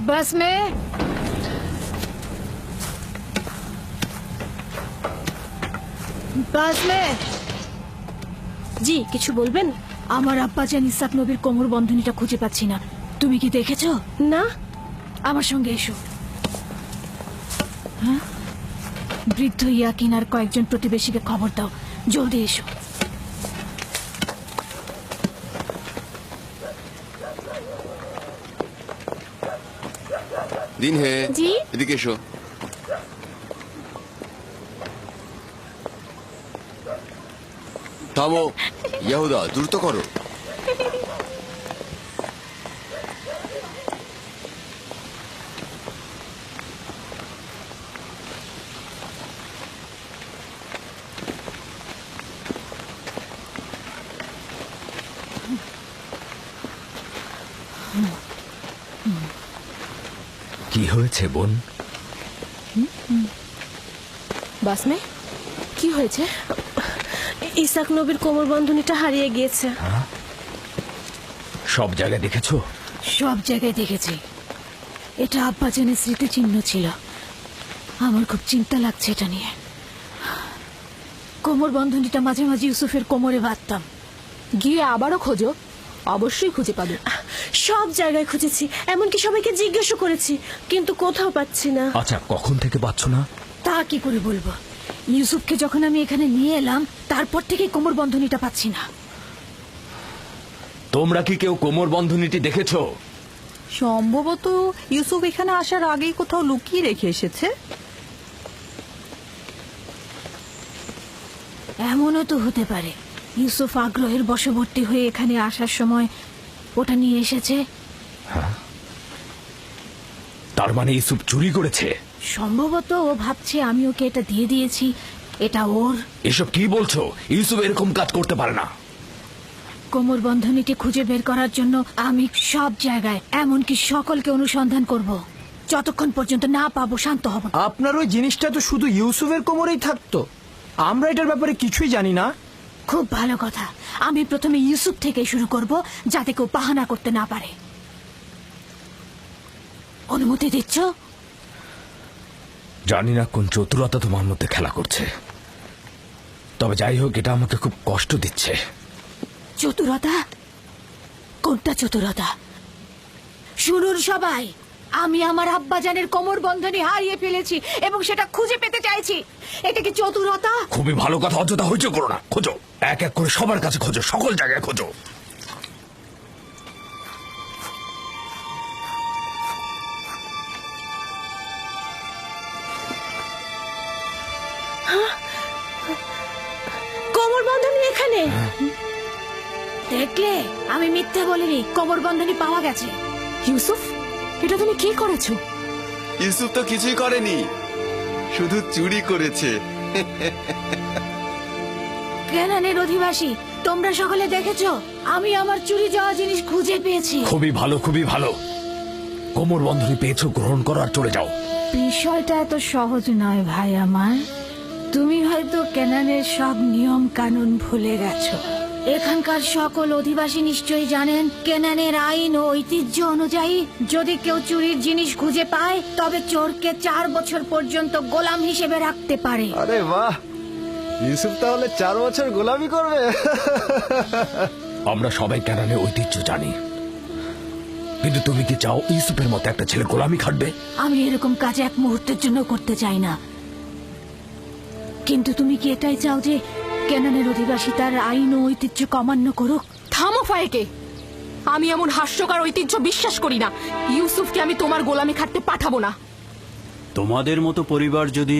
बस में बस में জি, কিছু বলবেন? আমার আব্বাজান ইসহাক নবীর কোমর বন্ধনীটা খুঁজে পাচ্ছি না। তুমি কি দেখেছো? না। আমার সঙ্গে এসো। হ্যাঁ, বৃদ্ধ ইয়াকিন আর কয়েকজন প্রতিবেশীকে খবর দাও, জলদি এসো। দিন হে, জি? এদিকে এসো। থামো ইয়াহুদা, দ্রুত করো। কি হয়েছে বোন? বাসমে, কি হয়েছে? ইসহাক নবীর কোমর বন্ধনীটা হারিয়ে গিয়েছে। সব জায়গায় দেখেছো? সব জায়গায় দেখেছি। এটা আব্বাজানের স্মৃতিচিহ্ন ছিল। আমার খুব চিন্তা লাগছে এটা নিয়ে। কোমর বন্ধনীটা মাঝে মাঝে ইউসুফের কোমরে বাঁধতাম। গিয়ে আবারও খোঁজো, অবশ্যই খুঁজে পাবে। সব জায়গায় খুঁজেছি, এমনকি সবাইকে জিজ্ঞেসও করেছি, কিন্তু কোথাও পাচ্ছি না। আচ্ছা, কখন থেকে পাচ্ছ না? তা কি করে বলবো? ইউসুফকে যখন আমি এখানে নিয়ে এলাম তারপর থেকে কোমর বন্ধনীটা পাচ্ছি না। তোমরা কি কেউ কোমর বন্ধনীটি দেখেছো? সম্ভবত ইউসুফ এখানে আসার আগেই কোথাও লুকিয়ে রেখে এসেছে। এমনও তো হতে পারে ইউসুফ আগ্রহের বশবর্তী হয়ে এখানে আসার সময় ওটা নিয়ে এসেছে। তার মানে ইউসুফ চুরি করেছে? সম্ভবত ও ভাবছে আমি ওকে এটা দিয়ে দিয়েছি, এটা ওর। এসব কি বলছো? ইউসুফ এরকম কাজ করতে পারে না। কোমর বন্ধনীটি খুঁজে বের করার জন্য আমি সব জায়গায়, এমনকি সকলকে অনুসন্ধান করব। যতক্ষণ পর্যন্ত না পাবো শান্ত হব না। আপনার ওই জিনিসটা তো শুধু ইউসুফের কোমরেই থাকতো, আমরা এটার ব্যাপারে কিছুই জানি না। খুব ভালো কথা, আমি প্রথমে ইউসুফ থেকে শুরু করব, যাতে কেউ বাহানা করতে না পারে। অনুমতি দিচ্ছ? জানি না কোন চতুরতা তোমার মধ্যে খেলা করছে, তবে যাই হোক এটা আমাকে খুব কষ্ট দিচ্ছে। চতুরতা? কোনটা চতুরতা? শুনুন সবাই, আমি আমার আব্বাজানের কোমর বন্ধনী হারিয়ে ফেলেছি এবং সেটা খুঁজে পেতে চাইছি। এটা কি চতুরতা? খুবই ভালো কথা, অযথা হইচই করো না, খোঁজো, এক এক করে সবার কাছে খোঁজো, সকল জায়গায় খোঁজো। কোমর বন্ধনী এখানে। দেখলে, আমি মিথ্যে বলিনি, কোমর বন্ধনী পাওয়া গেছে। ইউসুফ, এটা তুমি কি করেছো? ইউসুফ তো কিছুই করেনি, শুধু চুরি করেছে। কেনানের অধিবাসী, তোমরা সকলে দেখেছো, আমি আমার চুরি যাওয়া জিনিস খুঁজে পেয়েছি। খুবই ভালো, খুবই ভালো। কোমর বন্ধনী পেয়েছো, গ্রহণ করো আর চলে যাও। বিষয়টা এত সহজ নয় ভাই আমার। তুমি হয়তো কেনানের সব নিয়ম কানুন ভুলে গেছো। এখানকার সকল অধিবাসী নিশ্চয়ই জানেন, কেনানের আইন ও ঐতিহ্য অনুযায়ী যদি কেউ চুরির জিনিস খুঁজে পায়, তবে চোরকে 4 বছর পর্যন্ত গোলাম হিসেবে রাখতে পারে। আরে বাহ, ইউসুফ তাহলে 4 বছর গোলামি করবে। আমরা সবাই কেনানের ঐতিহ্য জানি, কিন্তু তুমি কি চাও ইউসুফের মতো একটা ছেলে গোলামি খাটবে? আমি এরকম কাজ এক মুহূর্তের জন্য করতে চাই না, কিন্তু তুমি কি এটাই চাও যে কেনানের অধিবাসী তার আইন ও ঐতিহ্য অমান্য করুক? থামো ফায়েকে, আমি এমন হাস্যকর ঐতিহ্য বিশ্বাস করি না। ইউসুফকে আমি তোমার গোলামি খাটতে পাঠাবো না। তোমাদের মতো পরিবার যদি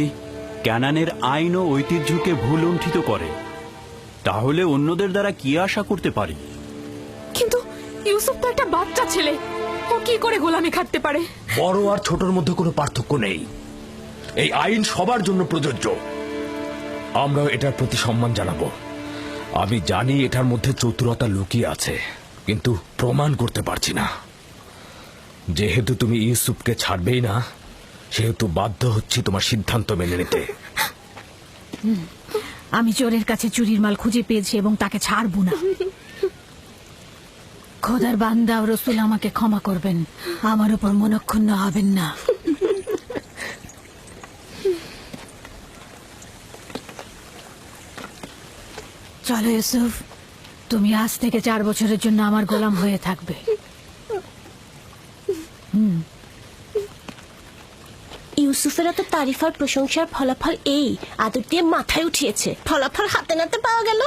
ক্যানানের আইন ও ঐতিহ্যকে ভুল লুণ্ঠিত করে, তাহলে অন্যদের দ্বারা কি আশা করতে পারি? কিন্তু ইউসুফ তো একটা বাচ্চা ছেলে, ও কি করে গোলামি খাটতে পারে? বড় আর ছোটর মধ্যে কোনো পার্থক্য নেই, এই আইন সবার জন্য প্রযোজ্য। আমরাও এটার প্রতি সম্মান জানাবো। আমি জানি এটার মধ্যে চতুরতা লুকিয়ে আছে, কিন্তু প্রমাণ করতে পারছি না। যেহেতু তুমি ইউসুফকে ছাড়বেই না, সেহেতু বাধ্য হচ্ছি তোমার সিদ্ধান্ত মেনে নিতে। আমি চোরের কাছে চুরির মাল খুঁজে পেয়েছি এবং তাকে ছাড়বো না। খোদার বান্দা ও রসুল আমাকে ক্ষমা করবেন, আমার উপর মনক্ষুণ্ণ হবেন না। চলো ইউসুফ, তুমি আজ থেকে 4 বছরের জন্য আমার গোলাম হয়ে থাকবে। ইউসুফের এত তারিফ আর প্রশংসার ফলাফল এই আদর দিয়ে মাথায় উঠিয়েছে। ফলাফল হাতে নাতে পাওয়া গেল।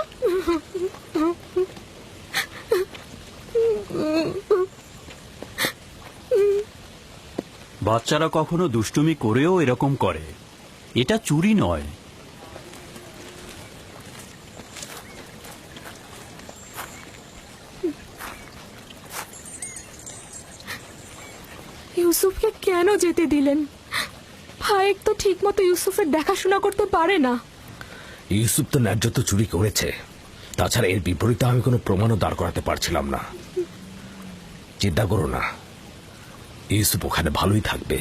বাচ্চারা কখনো দুষ্টুমি করেও এরকম করে, এটা চুরি নয়। ইউসুফকে কেন যেতে দিলেন? ফায়েক তো ঠিক মতো ইউসুফের দেখাশোনা করতে পারে না। ইউসুফ তো ন্যায্য তো চুরি করেছে, তাছাড়া এর বিপরীতে আমি কোনো প্রমাণও দাঁড় করাতে পারছিলাম না। চিন্তা করো না, ইউসুফ ওখানে ভালোই থাকবে।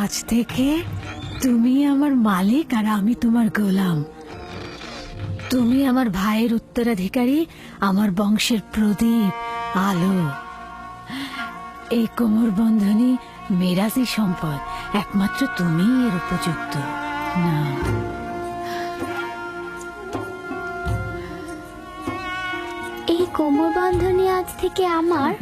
আজ থেকে তুমি আমার মালিক আর আমি তোমার গোলাম। তুমি আমার ভাইয়ের উত্তরাধিকারী, আমার বংশের প্রদীপ, আলো। এই কোমর বন্ধনী মেরাজি সম্পদ, একমাত্র তুমি এর উপযুক্ত। না, এই কোমর বন্ধনী আজ থেকে আমার।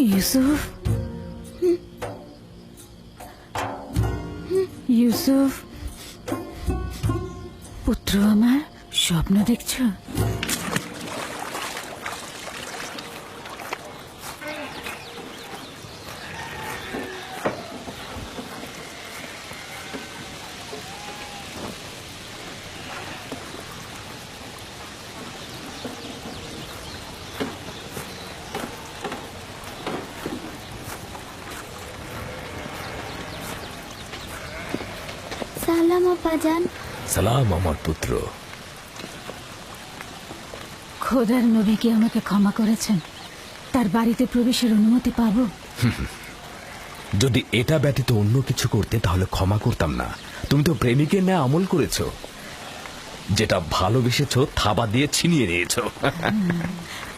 ইউসুফ, ইউসুফ, পুত্র আমার, স্বপ্ন দেখছো? সালাম আব্বাজান। সালাম আমার পুত্র। খোদার নবী কি আমাকে ক্ষমা করেছেন? তার বাড়িতে প্রবেশের অনুমতি পাবো? যদি এটা ব্যতীত অন্য কিছু করতে তাহলে ক্ষমা করতাম না। তুমি তো প্রেমিকের ন্যায় আমল করেছো, যেটা ভালোবেসেছো থাবা দিয়ে ছিনিয়ে নিয়েছো।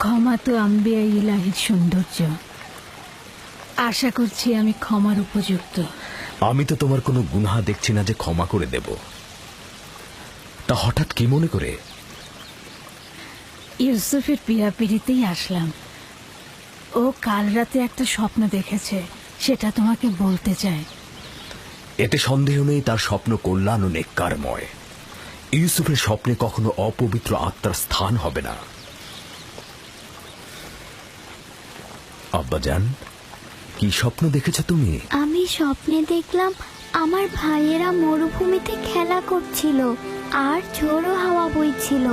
ক্ষমা তো আম্বিয়া ইলাহির সৌন্দর্য। আশা করছি আমি ক্ষমার উপযুক্ত। আমি তো তোমার কোনো গুনাহ দেখছি না যে ক্ষমা করে দেব। তা হঠাৎ কি মনে করে? ইউসুফের পিড়াপিড়িতেই আসলাম। ও কাল রাতে একটা স্বপ্ন দেখেছে, সেটা তোমাকে বলতে চাই। এতে সন্দেহ নেই তার স্বপ্ন কল্যাণ ও নেককারময়। ইউসুফের স্বপ্নে কখনো অপবিত্র আত্মার স্থান হবে না। আব্বাজান, কি স্বপ্ন দেখেছ তুমি? আমি স্বপ্নে দেখলাম আমার ভাইয়েরা মরুভূমিতে খেলা করছিল আর ঝোড়ো হাওয়া বইছিল।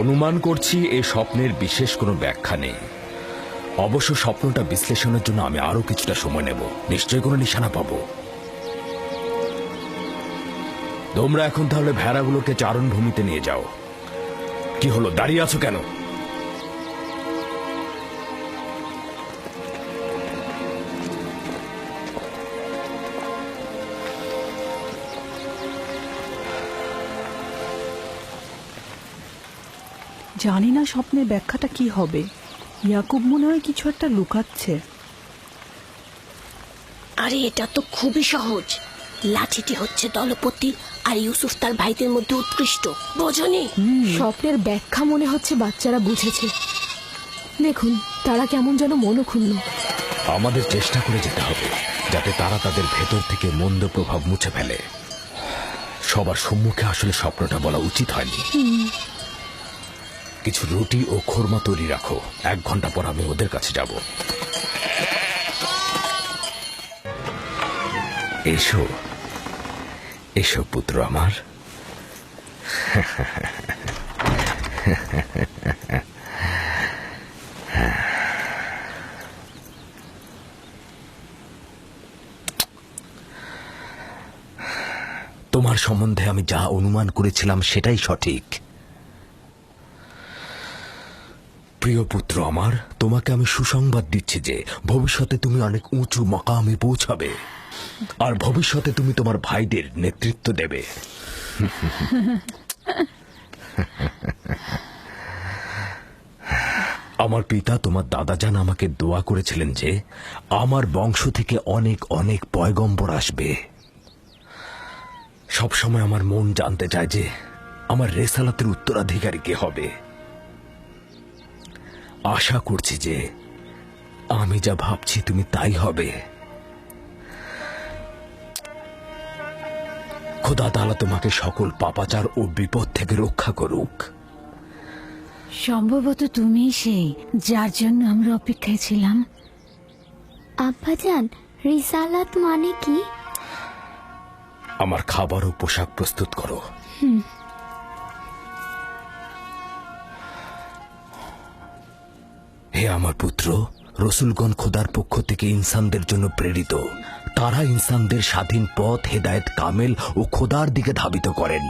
অনুমান করছি এই স্বপ্নের বিশেষ কোনো ব্যাখ্যা নেই। অবশ্য স্বপ্নটা বিশ্লেষণের জন্য আমি আরো কিছুটা সময় নেব। নিশ্চয়ই কোনো নিশানা পাবো। তোমরা এখন তাহলে ভেড়াগুলোকে চারণভূমিতে নিয়ে যাও। কি হলো, দাঁড়িয়ে আছো কেন? জানি না স্বপ্নের ব্যাখ্যাটা কি হবে। ইয়াকুব মনে হয় কিছু একটা লুকাচ্ছে। আরে এটা তো খুবই সহজ। লাঠিটি হচ্ছে দলপতি আর ইউসুফ তার ভাইদের মধ্যে উৎকৃষ্ট, বোঝনি? স্বপ্নের ব্যাখ্যা মনে হচ্ছে বাচ্চারা বুঝেছে। দেখুন তারা কেমন যেন মনক্ষুণ্ণ। আমাদের চেষ্টা করে যেতে হবে যাতে তারা তাদের ভেতর থেকে মন্দ প্রভাব মুছে ফেলে। সবার সম্মুখে আসলে স্বপ্নটা বলা উচিত হয়নি। কিছু রুটি ও খোরমা তৈরি রাখো, 1 ঘন্টা পর আমি ওদের কাছে যাব। এসো এসো পুত্র আমার। তোমার সম্বন্ধে আমি যা অনুমান করেছিলাম সেটাই সঠিক। প্রিয় পুত্র আমার, তোমাকে আমি সুসংবাদ দিচ্ছি যে ভবিষ্যতে তুমি অনেক উঁচু মাকামে পৌঁছাবে, আর ভবিষ্যতে তুমি তোমার ভাইদের নেতৃত্ব দেবে। আমার পিতা তোমার দাদাজান আমাকে দোয়া করেছিলেন যে আমার বংশ থেকে অনেক অনেক পয়গম্বর আসবে। সবসময় আমার মন জানতে চায় যে আমার রেসালাতের উত্তরাধিকারী কে হবে। আশা করছি যে আমি যা ভাবছি তুমি তাই হবে। খোদা তাআলা তোমাকে সকল পাপাচার ও বিপদ থেকে রক্ষা করুক। সম্ভবত তুমিই সেই যার জন্য আমরা অপেক্ষায় ছিলাম। আব্বাজান, রিসালাত মানে কি? আমার খাবার ও পোশাক প্রস্তুত করো। হে আমার পুত্র, রসুলগণ খোদার পক্ষ থেকে ইনসানদের জন্য প্রেরিত। তারা ইনসানদের স্বাধীন পথ, হেদায়েত কামেল ও খোদার দিকে ধাবিত করেন।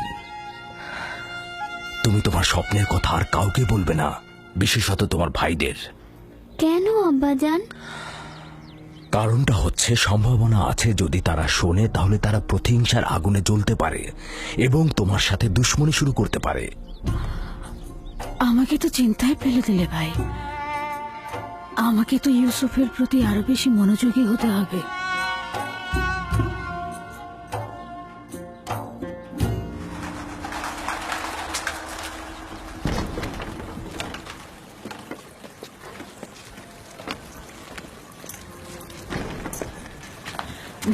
তুমি তোমার স্বপ্নের কথা আর কাউকে বলবে না, বিশেষত তোমার ভাইদের। কেন আব্বাজান? কারণটা হচ্ছে সম্ভাবনা আছে যদি তারা শোনে তাহলে তারা প্রতিহিংসার আগুনে জ্বলতে পারে এবং তোমার সাথে দুশ্মনী শুরু করতে পারে। আমাকে তো চিন্তায় ফেলে দিলে ভাই। আমাকে তো ইউসুফের প্রতি আরো বেশি মনোযোগী হতে হবে।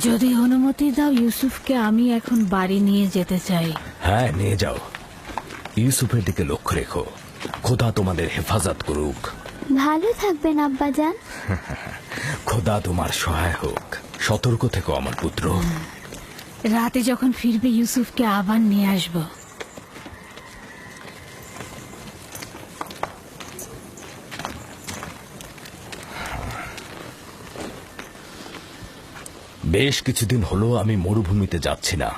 যদি অনুমতি দাও ইউসুফকে আমি এখন বাড়ি নিয়ে যেতে চাই। হ্যাঁ, নিয়ে যাও। ইউসুফের দিকে লক্ষ্য রেখো। খোদা তোমাদের হেফাজত করুক। ভালো থাকবেন আব্বাজান। খোদা তোমার সহায় হোক। সতর্ক থেকো আমার পুত্র। রাতে যখন ফিরবে ইউসুফকে আবার নিয়ে আসবো। বেশ কিছুদিন হলো আমি মরুভূমিতে যাচ্ছি না।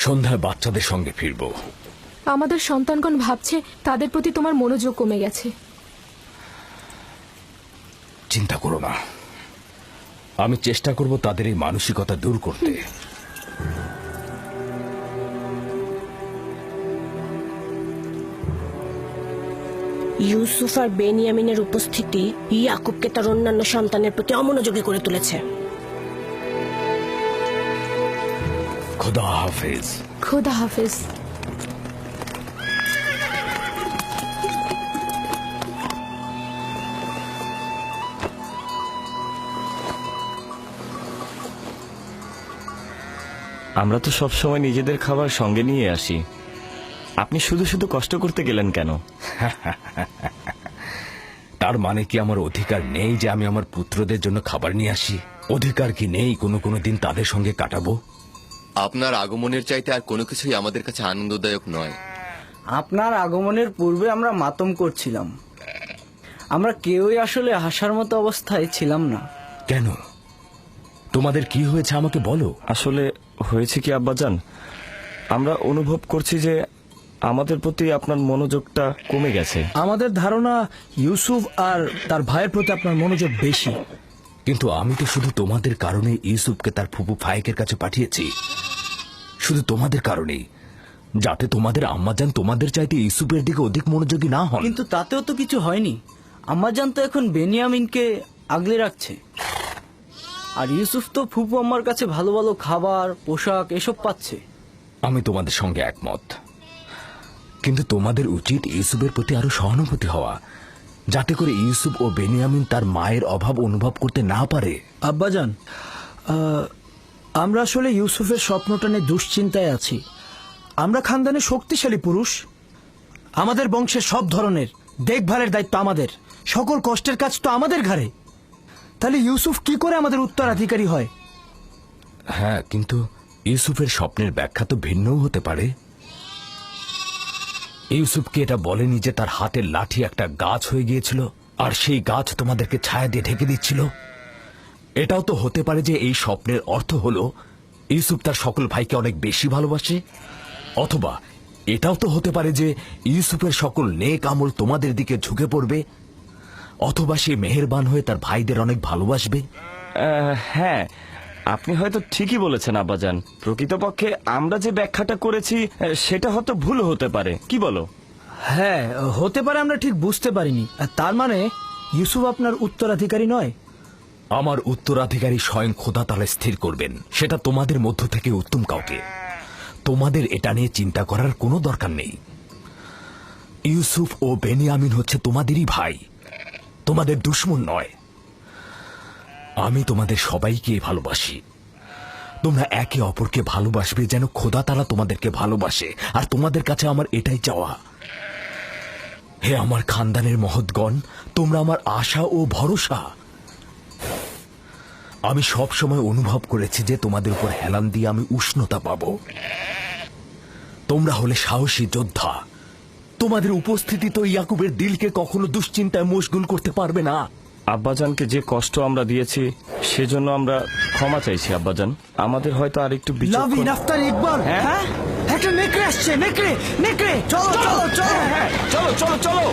সন্ধ্যায় বাচ্চাদের সঙ্গে ফিরব। আমাদের সন্তানগণ ভাবছে তাদের প্রতি তোমার মনোযোগ কমে গেছে। চিন্তা করো না, আমি চেষ্টা করব তাদের এই মানসিকতা দূর করতে। ইউসুফ আর বেনিয়ামিনের উপস্থিতি ইয়াকুবকে তার অন্যান্য সন্তানের প্রতি অমনোযোগী করে তুলেছে। খোদা হাফেজ। খোদা হাফেজ। আমরা তো সব সময় নিজেদের খাবার সঙ্গে নিয়ে আসি, আপনি শুধু শুধু কষ্ট করতে গেলেন কেন? তার মানে কি আমার অধিকার নেই যে আমি আমার পুত্রদের জন্য খাবার নিয়ে আসি? অধিকার কি নেই কোনো দিন তাদের সঙ্গে কাটাবো? আপনার আগমনের চাইতে আর কোনো কিছুই আমাদের কাছে আনন্দদায়ক নয়। আপনার আগমনের পূর্বে আমরা মাতম করছিলাম। আমরা কেউই আসলে হাসার মতো অবস্থায় ছিলাম না। কেন? তোমাদের কি হয়েছে আমাকে বলো। আসলে হয়েছে কি আব্বাজান, আমরা অনুভব করছি যে আমাদের প্রতি আপনার মনোযোগটা কমে গেছে। আমাদের ধারণা ইউসুফ আর তার ভাইয়ের প্রতি আপনার মনোযোগ বেশি। কিন্তু আমি তো শুধু তোমাদের কারণে ইউসুফকে তার ফুপু ফায়েকের কাছে পাঠিয়েছি। শুধু তোমাদের কারণেই, যাতে তোমাদের আম্মাজান তোমাদের চাইতে ইউসুফের দিকে অধিক মনোযোগী না হন। কিন্তু তাতেও তো কিছু হয়নি। আম্মাজান তো এখন বেনিয়ামিনকে আগলে রাখছে, আর ইউসুফ তো ফুপু আম্মার কাছে ভালো ভালো খাবার, পোশাক এসব পাচ্ছে। আমি তোমাদের সঙ্গে একমত, কিন্তু তোমাদের উচিত ইউসুফের প্রতি আরো সহানুভূতি হওয়া, যাতে করে ইউসুফ ও বেনিয়ামিন তার মায়ের অভাব অনুভব করতে না পারে। আব্বাজান, আমরা আসলে ইউসুফের স্বপ্নটা নিয়ে দুশ্চিন্তায় আছি। আমরা খানদানে শক্তিশালী পুরুষ, আমাদের বংশের সব ধরনের দেখভালের দায়িত্ব আমাদের, সকল কষ্টের কাজ তো আমাদের ঘাড়ে। তাহলে ইউসুফ কি করে আমাদের উত্তরাধিকারী হয়? হ্যাঁ, কিন্তু ইউসুফের স্বপ্নের ব্যাখ্যা তো ভিন্নও হতে পারে। ইউসুফকে এটা বলেনি যে তার হাতের লাঠি একটা গাছ হয়ে গিয়েছিল আর সেই গাছ তোমাদেরকে ছায়া দিয়ে ঢেকে দিচ্ছিল? এটাও তো হতে পারে যে এই স্বপ্নের অর্থ হলো ইউসুফ তার সকল ভাইকে অনেক বেশি ভালোবাসে, অথবা এটাও তো হতে পারে যে ইউসুফের সকল নেক আমল তোমাদের দিকে ঝুঁকে পড়বে, অথবা সে মেহেরবান হয়ে তার ভাইদের অনেক ভালোবাসবে। হ্যাঁ, আপনি হয়তো ঠিকই বলেছেন আব্বাজান। প্রকৃতপক্ষে আমরা যে ব্যাখ্যাটা করেছি সেটা হয়তো ভুল হতে পারে, কি বলো? হ্যাঁ, হতে পারে, আমরা ঠিক বুঝতে পারিনি। তার মানে ইউসুফ আপনার উত্তরাধিকারী নয়? আমার উত্তরাধিকারী স্বয়ং খোদা তাআলা স্থির করবেন, সেটা তোমাদের মধ্য থেকে উত্তম কাউকে। তোমাদের এটা নিয়ে চিন্তা করার কোনো দরকার নেই। ইউসুফ ও বেনিয়ামিন হচ্ছে তোমাদেরই ভাই, তোমাদের দুশ্মন নয়। আমি তোমাদের সবাইকে ভালোবাসি। তোমরা একে অপরকে ভালোবাসবে যেন খোদা তারা তোমাদেরকে ভালোবাসে, আর তোমাদের কাছে আমার এটাই চাওয়া। হে আমার খানদানের মহৎগণ, তোমরা আমার আশা ও ভরসা। আমি সব সময় অনুভব করেছি যে তোমাদের উপর হেলান দিয়ে আমি উষ্ণতা পাব। তোমরা হলে সাহসী যোদ্ধা। তোমাদের উপস্থিতি তো ইয়াকুবের দিলকে কখনো দুশ্চিন্তায় মশগুল করতে পারবে না। আব্বাজানকে যে কষ্ট আমরা দিয়েছি সেজন্য আমরা ক্ষমা চাইছি আব্বাজান। আমাদের হয়তো আর একটু লাভিন আফতার ইকবাল, হ্যাঁ একটা নেকড়ে আসছে, নেকড়ে নেকড়ে, চলো চলো চলো চলো চলো চলো।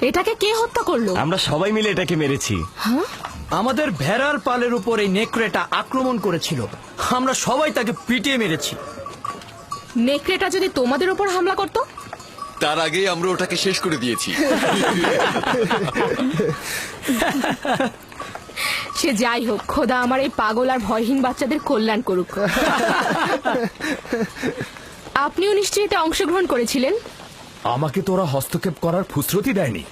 এটাকে কে হত্যা করলো? আমরা সবাই মিলে এটাকে মেরেছি। আমাদের ভেড়ার পালের উপর এই নেকড়েটা আক্রমণ করেছিল, আমরা সবাই তাকে পিটিয়ে মেরেছি। নেকড়েটা যদি তোমাদের উপর হামলা করত? তার আগেই আমরা ওটাকে শেষ করে দিয়েছি। সে যাই হোক, খোদা আমার এই পাগল আর ভয়হীন বাচ্চাদের কল্যাণ করুক। আপনিও নিশ্চয়ই এতে অংশগ্রহণ করেছিলেন? আমাকে তোরা হস্তক্ষেপ করার ফুসরতি দেয়নি।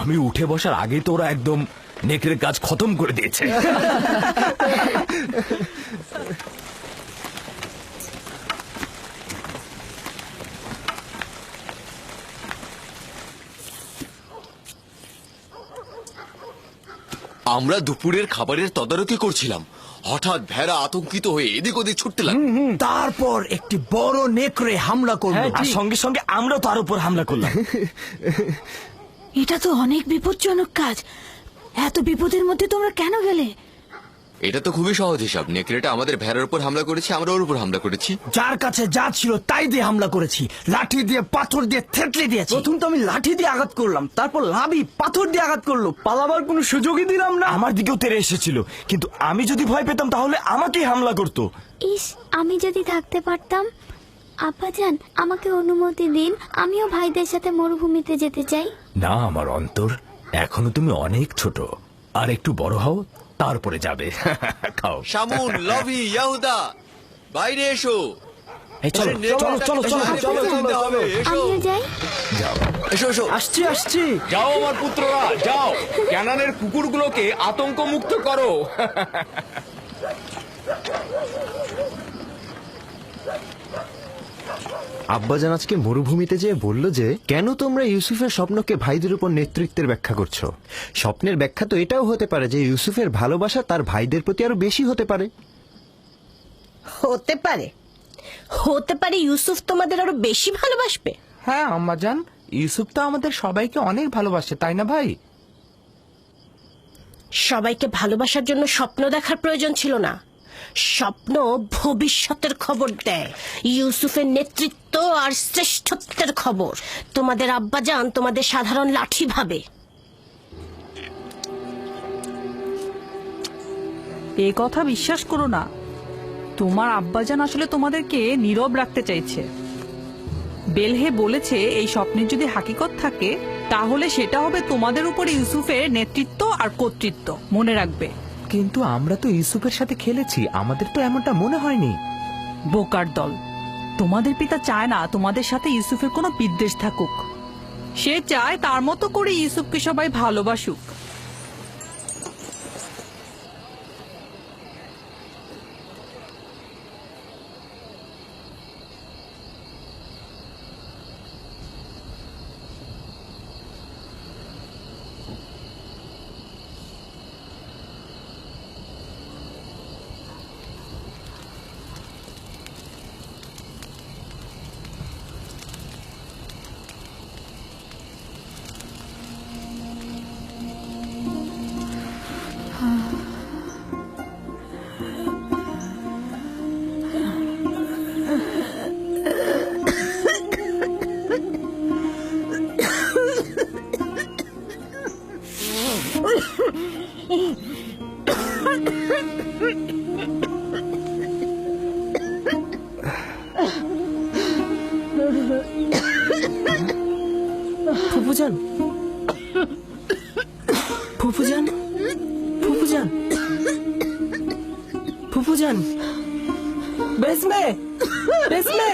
আমি উঠে বসার আগেই তোরা একদম নেকড়ের কাজ খতম করে দিয়েছে। আমরা দুপুরের খাবারের তদারকি করছিলাম, হঠাৎ ভেড়া আতঙ্কিত হয়ে এদিক ওদিক ছুটতে লাগলো। তারপর একটি বড় নেকড়ে হামলা করলো, আর সঙ্গে সঙ্গে আমরাও তার উপর হামলা করলাম। এটা তো অনেক বিপজ্জনক কাজ। এত বিপদের মধ্যে তোমরা কেন গেলে? এটা তো খুবই সহজ হিসাব। নেকড়েটা আমাদের ভেড়ার উপর হামলা করেছে, আমরা ওর উপর হামলা করেছি। যার কাছে যা ছিল তাই দিয়ে হামলা করেছি, লাঠি দিয়ে পাথর দিয়ে থেতলে দিয়েছি। প্রথম তো আমি লাঠি দিয়ে আঘাত করলাম, তারপর লাভি পাথর দিয়ে আঘাত করলো, পালাবার কোনো সুযোগই দিলাম না। আমার দিকেও তেড়ে এসেছিল, কিন্তু আমি যদি ভয় পেতাম তাহলে আমাকেই হামলা করতো। ইস, আমি যদি থাকতে পারতাম। আব্বাজান, আমাকে অনুমতি দিন, আমিও ভাইদের সাথে মরুভূমিতে যেতে চাই। না আমার অন্তর, এখনো তুমি অনেক ছোট, আর একটু বড় হও তারপরে যাবে। খাও। শামুন, লভি, ইয়াহুদা, বাইরে এসো। চলো চলো চলো চলো চলো চলো, আমিও যাই। যাও, এসো এসো। আসছি আসছি। যাও আমার পুত্ররা, যাও, ক্যানানের কুকুরগুলোকে আতঙ্ক মুক্ত করো। আব্বাজান আজকে মরুভূমিতে যেয়ে বলল যে কেন তোমরা ইউসুফের স্বপ্নকে ভাইদের উপর নেতৃত্বের ব্যাখ্যা করছো। স্বপ্নের ব্যাখ্যা তো এটাও হতে পারে যে ইউসুফের ভালোবাসা তার ভাইদের প্রতি আরো বেশি হতে পারে। হতে পারে, হতে পারে ইউসুফ তোমাদের আরো বেশি ভালোবাসবে। হ্যাঁ আম্মাজান, ইউসুফ তো আমাদের সবাইকে অনেক ভালোবাসে, তাই না ভাই? সবাইকে ভালোবাসার জন্য স্বপ্ন দেখার প্রয়োজন ছিল না। স্বপ্ন ভবিষ্যতের খবর দেয়, ইউসুফের নেতৃত্ব আর শ্রেষ্ঠত্বের খবর। তোমাদের আব্বাজান তোমাদের সাধারণ লাঠি ভাবে। এ কথা বিশ্বাস করো না। তোমার আব্বাজান আসলে তোমাদেরকে নীরব রাখতে চাইছে। বেলহে বলেছে এই স্বপ্নের যদি হাকিকত থাকে তাহলে সেটা হবে তোমাদের উপরে ইউসুফের নেতৃত্ব আর কর্তৃত্ব। মনে রাখবে। কিন্তু আমরা তো ইউসুফের সাথে খেলেছি, আমাদের তো এমনটা মনে হয়নি। বোকার দল, তোমাদের পিতা চায় না তোমাদের সাথে ইউসুফের কোনো বিদ্বেষ থাকুক। সে চায় তার মতো করে ইউসুফকে সবাই ভালোবাসুক। ফুপুজান, ফুপুজান, ফুপুজান, ফুপুজান, বেসমে, বেসমে।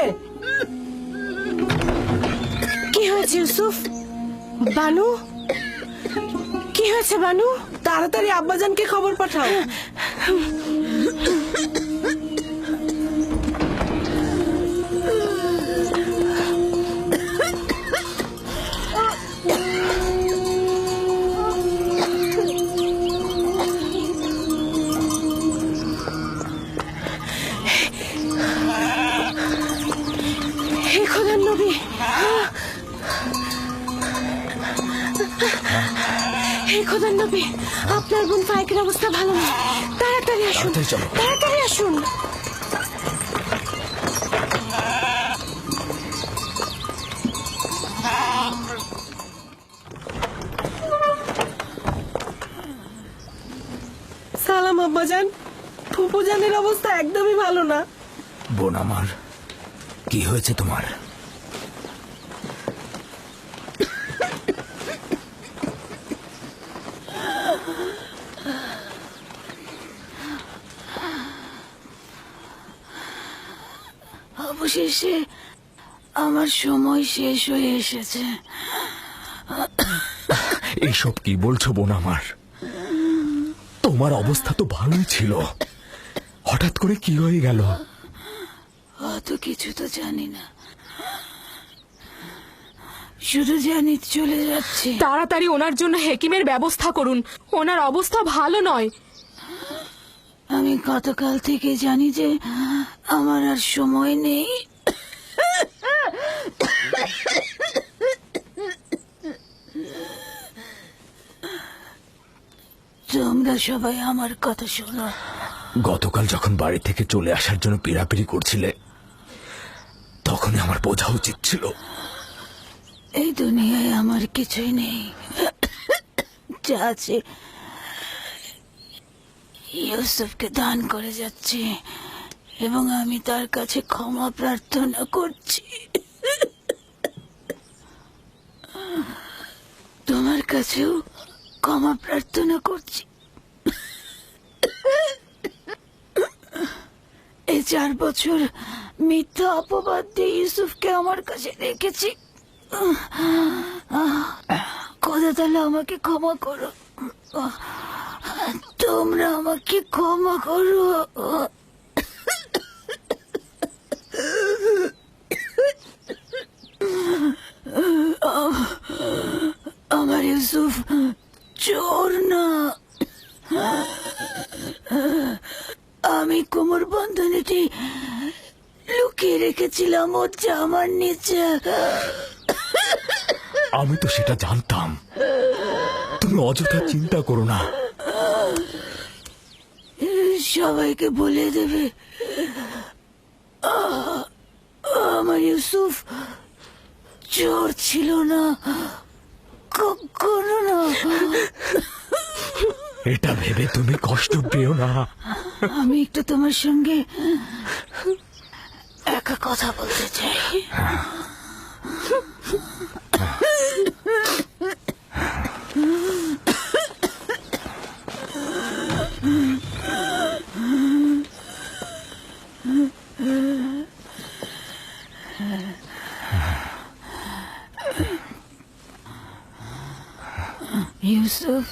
কি হয়েছে ইউসুফ? বানু, কি হয়েছে বানু? তাড়াতাড়ি আব্বাজানকে খবর পাঠাও। হে খোদার নবী, হে খোদার নবী, আপনার বোন ফাইকের অবস্থা ভালো না। তাড়াতাড়ি আসুন, তাড়াতাড়ি চলো। তাড়াতাড়ি আসুন। সালাম আব্বাজান, ফুপুজানের অবস্থা একদমই ভালো না। বোন আমার, কি হয়েছে তোমার? অবশেষে আমার সময় শেষ হয়ে এসেছে। এইসব কি বলছো বোন আমার? তোমার অবস্থা তো ভালোই ছিল, হঠাৎ করে কি হয়ে গেল? অত কিছু তো জানি না, শুধু জানি চলে যাচ্ছে। তাড়াতাড়ি ওনার জন্য হেকিমের ব্যবস্থা করুন, ওনার অবস্থা ভালো নয়। আমি গতকাল থেকে জানি যে আমার আর সময় নেই। তোমরা সবাই আমার কথা শোনো। গতকাল যখন বাড়ি থেকে চলে আসার জন্য পিড়াপিড়ি করছিলে, তখনই আমার বোঝা উচিত ছিল। এই দুনিয়ায় আমার কিছুই নেই, যা আছে ইউসুফকে দান করে যাচ্ছি এবং আমি তার কাছে ক্ষমা প্রার্থনা করছি। তোমার কাছেও ক্ষমা প্রার্থনা করছি। এই 4 বছর মিথ্যা অপবাদ দিয়ে ইউসুফকে আমার কাছে রেখেছি। খোদা তাআলা আমাকে ক্ষমা করো, তোমরা আমাকে ক্ষমা করো। আমার ইউসুফ চোর না, আমি কোমর বন্ধনীটি লুকিয়ে রেখেছিলাম ওর জামার নিচে। আমি তো সেটা জানতাম, তুমি অযথা চিন্তা করো না। সবাইকে বলে দেবে আমার ইউসুফ চোর ছিল না, কখনো না। এটা ভেবে তুমি কষ্ট পেও না। আমি একটু তোমার সঙ্গে একা কথা বলতে চাই। ইউসুফ,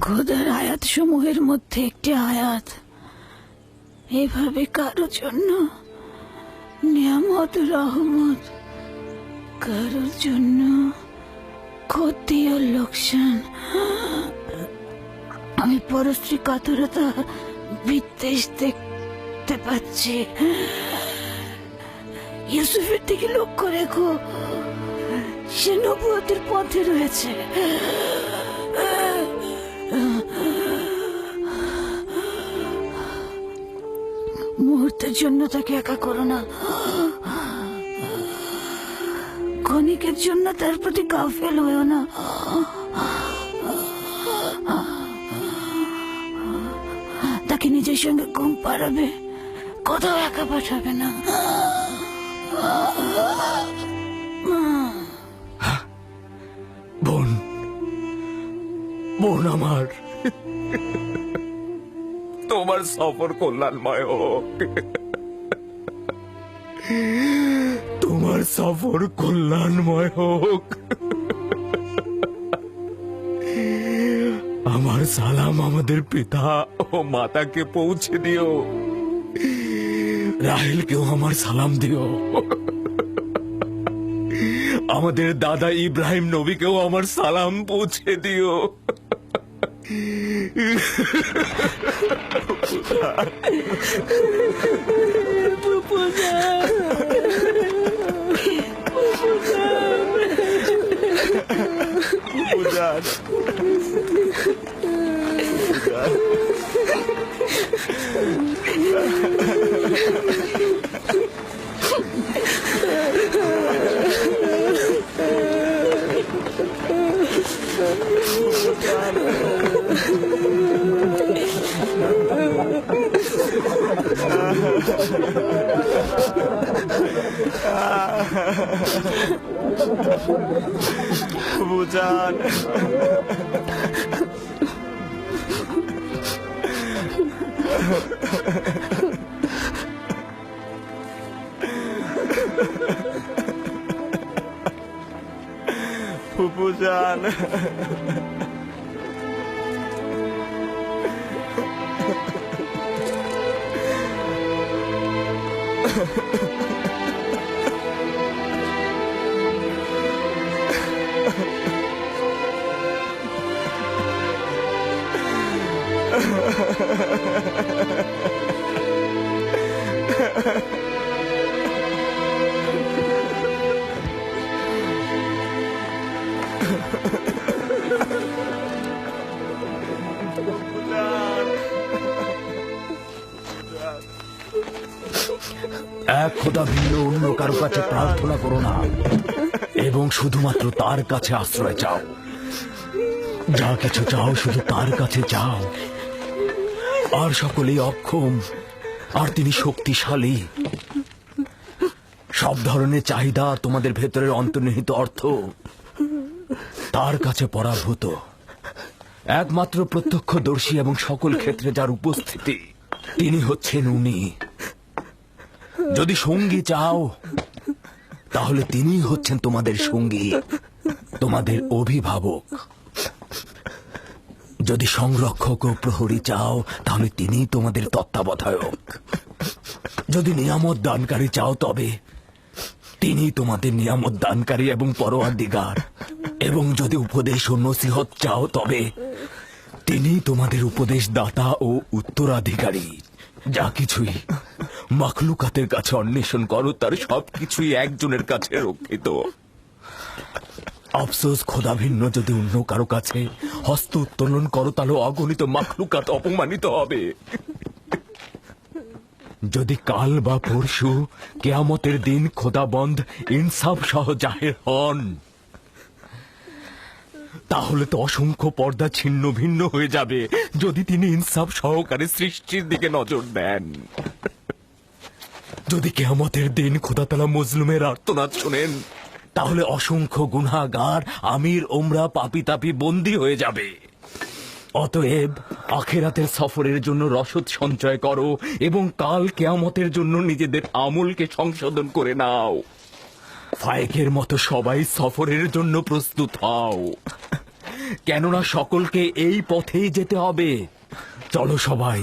খোদার আয়াত সমূহের মধ্যে একটি আয়াত এভাবে কারো জন্য নিয়ামত রহমত, কারোর জন্য ক্ষতি ও লোকসান। আমি পরশ্রী কাতরতা বিদ্বেষ দেখতে পাচ্ছি। ইউসুফের দিকে লক্ষ্য রেখো, সে নবুয়তের পথে রয়েছে। মুহূর্তের জন্য তাকে একা করো না, ক্ষণিকের জন্য তার প্রতি গাফেল হয়েও না। তাকে নিজের সঙ্গে ঘুম পাড়াবে, কোথাও একা পাঠাবে না। বোন, বোন আমার, তোমার সফর কল্যাণময় হোক, তোমার সফর কল্যাণময় হোক। আমার সালাম আমাদের পিতা ও মাতাকে পৌঁছে দিও। রাহেলকেও আমার সালাম দিও। আমাদের দাদা ইব্রাহিম নবীকেও আমার সালাম পৌঁছে দিও। বুঝান ফুপুজান, এক খোদা ভিন্ন অন্য কারো কাছে প্রার্থনা করো না এবং শুধুমাত্র তার কাছে আশ্রয় চাও। যা কিছু চাও শুধু তার কাছে চাও। আর সকলেই অক্ষম, আর তিনি শক্তিশালী। সব ধরনের চাহিদা, তোমাদের ভেতরের অন্তর্নিহিত অর্থ তার কাছে পরাভূত। একমাত্র প্রত্যক্ষদর্শী এবং সকল ক্ষেত্রে যার উপস্থিতি, তিনি হচ্ছেন উনি। যদি সঙ্গী চাও তাহলে তিনিই হচ্ছেন তোমাদের সঙ্গী, তোমাদের অভিভাবক। যদি সংরক্ষক ও প্রহরী চাও তাহলে তিনিই তোমাদের তত্ত্বাবধায়ক। যদি নিয়ামত দানকারী চাও তবে তিনি তোমাদের নিয়ামত দানকারী এবং পরওয়ারদিগার। এবং যদি উপদেশ ও নসিহত চাও তবে তিনি তোমাদের উপদেশ দাতা ও উত্তরাধিকারী। যা কিছুই মাখলুকাতের কাছে অন্বেষণ করো তার সবকিছুই একজনের কাছে রক্ষিত। আফসোস, খোদা ভিন্ন যদি অন্য কারো কাছে হস্ত উত্তোলন করো তাহলে অগণিত মাখলুকাত অপমানিত হবে। যদি কাল বা পরশু কেয়ামতের দিন খোদাবন্ধ ইনসাফ সহ জাহের হন তাহলে তো অসংখ্য পর্দা ছিন্ন ভিন্ন হয়ে যাবে যদি তিনি ইনসাফ সহকারে সৃষ্টির দিকে নজর দেন। যদি কেয়ামতের দিন খোদা তাআলা মজলুমের আর্তনাদ শোনেন তাহলে অসংখ্য গুনাহগার আমির ওমরা পাপী তাপী বন্দী হয়ে যাবে। অতএব আখিরাতের সফরের জন্য রসদ সঞ্চয় করো এবং কাল কেয়ামতের জন্য নিজেদের আমলকে সংশোধন করে নাও। ফায়েকের মতো সবাই সফরের জন্য প্রস্তুত হও, কেননা সকলকে এই পথেই যেতে হবে। চলো সবাই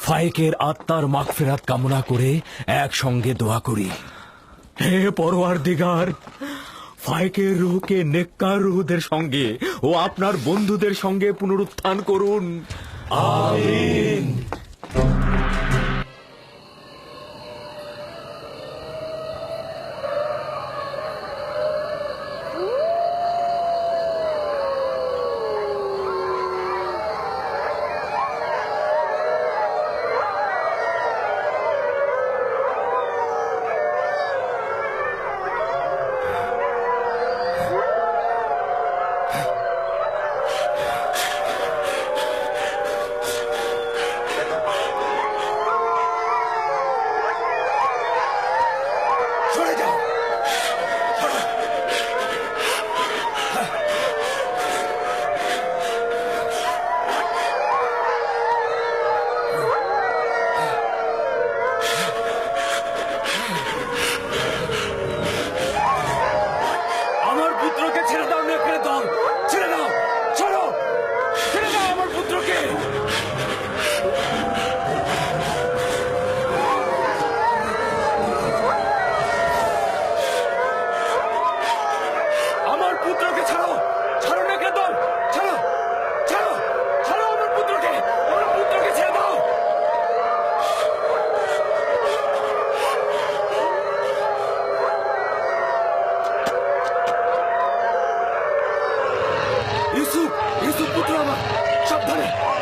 ফায়েকের আত্মার মাগফিরাত কামনা করে একসঙ্গে দোয়া করি। হে পরওয়ারদিগার, ফায়েকের রূহকে নেককার রূহদের সঙ্গে ও আপনার বন্ধুদের সঙ্গে পুনরুত্থান করুন। আমিন।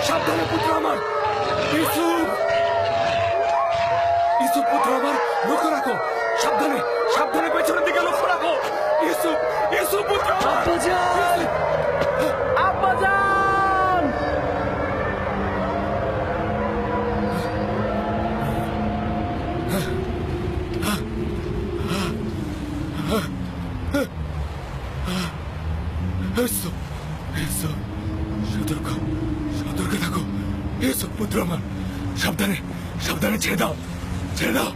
সাবধানে পুত্র আমার, ইউসুফ, ইউসুফ পুত্র আমার, লক্ষ্য রাখো, সাবধানে, সাবধানে পেছনের দিকে লক্ষ্য রাখো, ইউসুফ, ইউসুফ পুত্র আমার। আব্বাজান, আব্বাজান! ইউসুফ, ইউসুফ, সতর্ক, সতর্ক থাকো, ইউসুফ পুত্র আমার, সাবধানে, সাবধানে, ছেড়ে দাও, ছেড়ে দাও,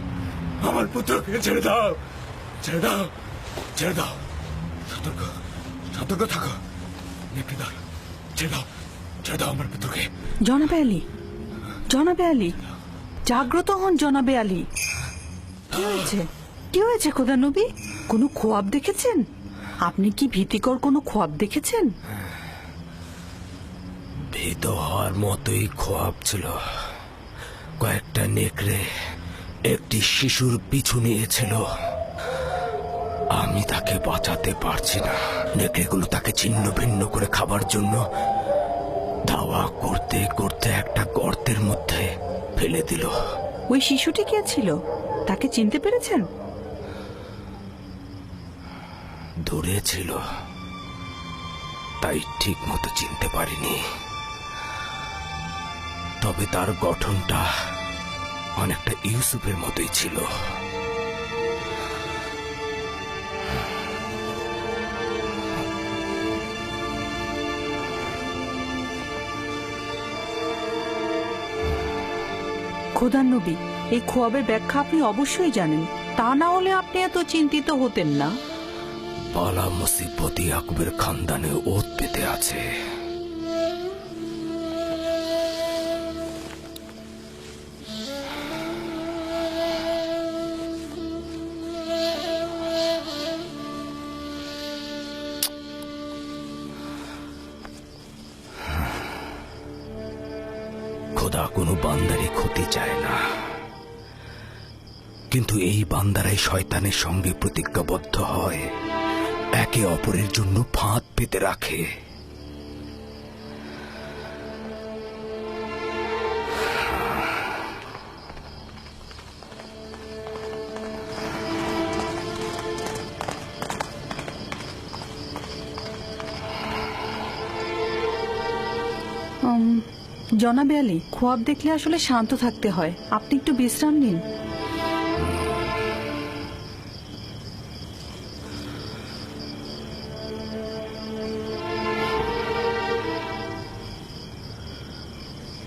আমার পুত্রকে ছেড়ে দাও, ছেড়ে দাও, ছেড়ে দাও, সতর্ক, সতর্ক থাকো, নেকড়েদার, ছেড়ে দাও, ছেড়ে দাও আমার পুত্রকে। জনাবে আলী, জনাবে আলী, জাগ্রত হন জনাবে আলী। কি হয়েছে, কি হয়েছে খোদা নবী? কোনো খোয়াব দেখেছেন? আপনি কি ভীতিকর কোনো খোয়াব দেখেছেন? ভীত হওয়ার মতোই খোয়াব ছিল। কয়েকটা নেকড়ে একটি শিশুর পিছু নিয়েছিল। আমি তাকে বাঁচাতে পারছি না। নেকড়েগুলো তাকে ছিন্ন ভিন্ন করে খাবার জন্য ধাওয়া করতে করতে একটা গর্তের মধ্যে ফেলে দিল। ওই শিশুটি কে ছিল? তাকে চিনতে পেরেছেন? দূরে ছিল, তাই ঠিক মতো চিনতে পারিনি। তবে তার গঠনটা অনেকটা ইউসুফের মতোই ছিল। খোদার নবী, এই খোয়াবের ব্যাখ্যা আপনি অবশ্যই জানেন, তা না হলে আপনি এত চিন্তিত হতেন না। বালা মুসিবত ইয়াকুবের খানদানে ওত পেতে আছে। খোদা কোনো বান্দারই ক্ষতি চায় না, কিন্তু এই বান্দারাই শয়তানের সঙ্গে প্রতিজ্ঞাবদ্ধ হয়, একে অপরের জন্য ফাঁদ পেতে রাখে। জনাবে আলী, খোয়াব দেখলে আসলে শান্ত থাকতে হয়। আপনি একটু বিশ্রাম নিন।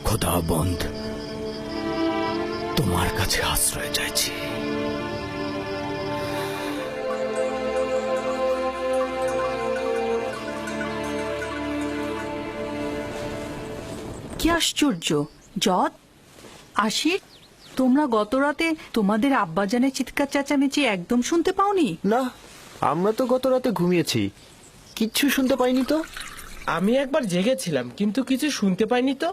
খোদাবন্দ, তোমার কাছে আশ্রয় চাইছি। কি আশ্চর্য! জদ, আশির, তোমরা গত রাতে তোমাদের আব্বাজানের চিৎকার চেঁচামেচি একদম শুনতে পাওনি? না, আমরা তো গত রাতে ঘুমিয়েছি, কিচ্ছু শুনতে পাইনি তো। আমি একবার জেগেছিলাম, কিন্তু কিছু শুনতে পাইনি তো।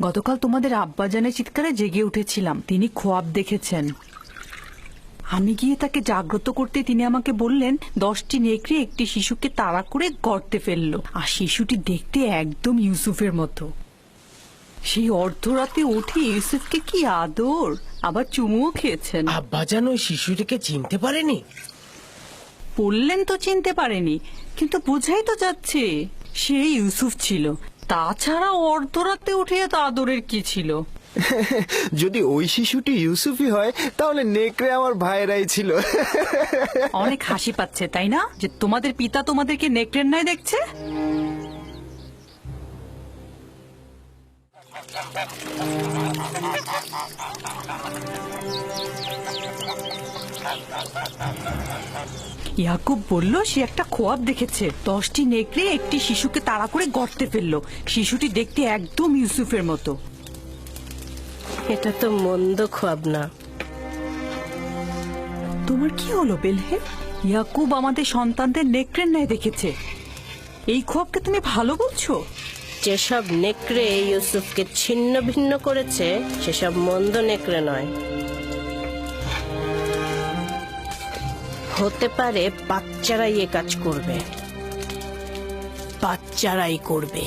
গতকাল তোমাদের আব্বাজানের চিৎকারে জেগে উঠেছিলাম। তিনি খোয়াব দেখেছেন। আমি গিয়ে তাকে জাগ্রত করতে তিনি আমাকে বললেন 10টি নেকড়ে একটি শিশুকে তাড়া করে গর্তে ফেললো, আর শিশুটি দেখতে একদম ইউসুফের মতো। সেই অর্ধরাতে উঠে ইউসুফকে কি আদর, আবার চুমুও খেয়েছেন। আব্বাজান ওই শিশুটিকে চিনতে পারেনি? বললেন তো চিনতে পারেনি, কিন্তু বোঝাই তো যাচ্ছে সে ইউসুফ ছিল। তাছাড়া অর্ধরাতে উঠে এত আদরের কি ছিল? যদি ওই শিশুটি ইউসুফই হয়, তাহলে নেকড়ে আমার ভাইরাই ছিল। অনেক হাসি পাচ্ছে তাই না, যে তোমাদের পিতা তোমাদেরকে নেকড়ের ন্যায় দেখছে? ইয়াকুব বলল সে একটা খোয়াব দেখেছে। 10টি নেকড়ে একটি শিশুকে তাড়া করে গর্তে ফেললো। শিশুটি দেখতে একদম ইউসুফের মতো। এটা তো মন্দ খোয়াব না। তোমার কি হলো বেলহে? ইয়াকুব আমাদের সন্তানদের নেকড়ের ন্যায় দেখেছে, এই খোয়াবকে তুমি ভালো বলছো? যেসব নেকড়ে ইউসুফকে ছিন্ন ভিন্ন করেছে সেসব মন্দ নেকড়ে নয়। হতে পারে বাচ্চারাই এ কাজ করবে, বাচ্চারাই করবে।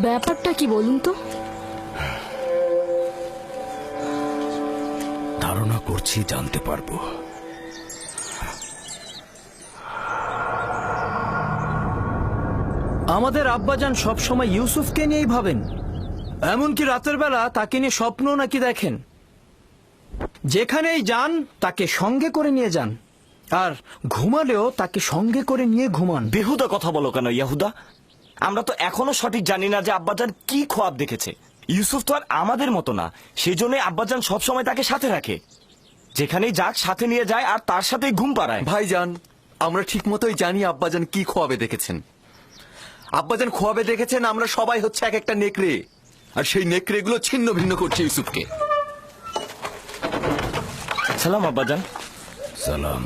ব্যাপারটা কি বলুন তো? ধারণা করছি জানতে পারবো। আমাদের আব্বাজান সবসময় ইউসুফকে নিয়েই ভাবেন, এমনকি রাতের বেলা তাকে নিয়ে স্বপ্ন নাকি দেখেন। যেখানেই যান তাকে সঙ্গে করে নিয়ে যান, আর ঘুমালেও তাকে সঙ্গে করে নিয়ে ঘুমান। বেহুদা কথা বলো কেন ইয়াহুদা? আমরা তো এখনো সঠিক জানি না যে আব্বাজান কি খোয়াব দেখেছে। ইউসুফ তো আর আমাদের মতো না, সেই জন্য আব্বাজান সবসময় তাকে সাথে রাখে। যেখানেই যাক সাথে নিয়ে যায় আর তার সাথেই ঘুম পাড়ায়। ভাইজান, আমরা ঠিক মতোই জানি আব্বাজান কি খোয়াবে দেখেছেন। আব্বাজান খোয়াবে দেখেছেন আমরা সবাই হচ্ছে এক একটা নেকড়ে, আর সেই নেকড়েগুলো ছিন্ন ভিন্ন করছে ইউসুফকে। সালাম আব্বাজান। সালাম।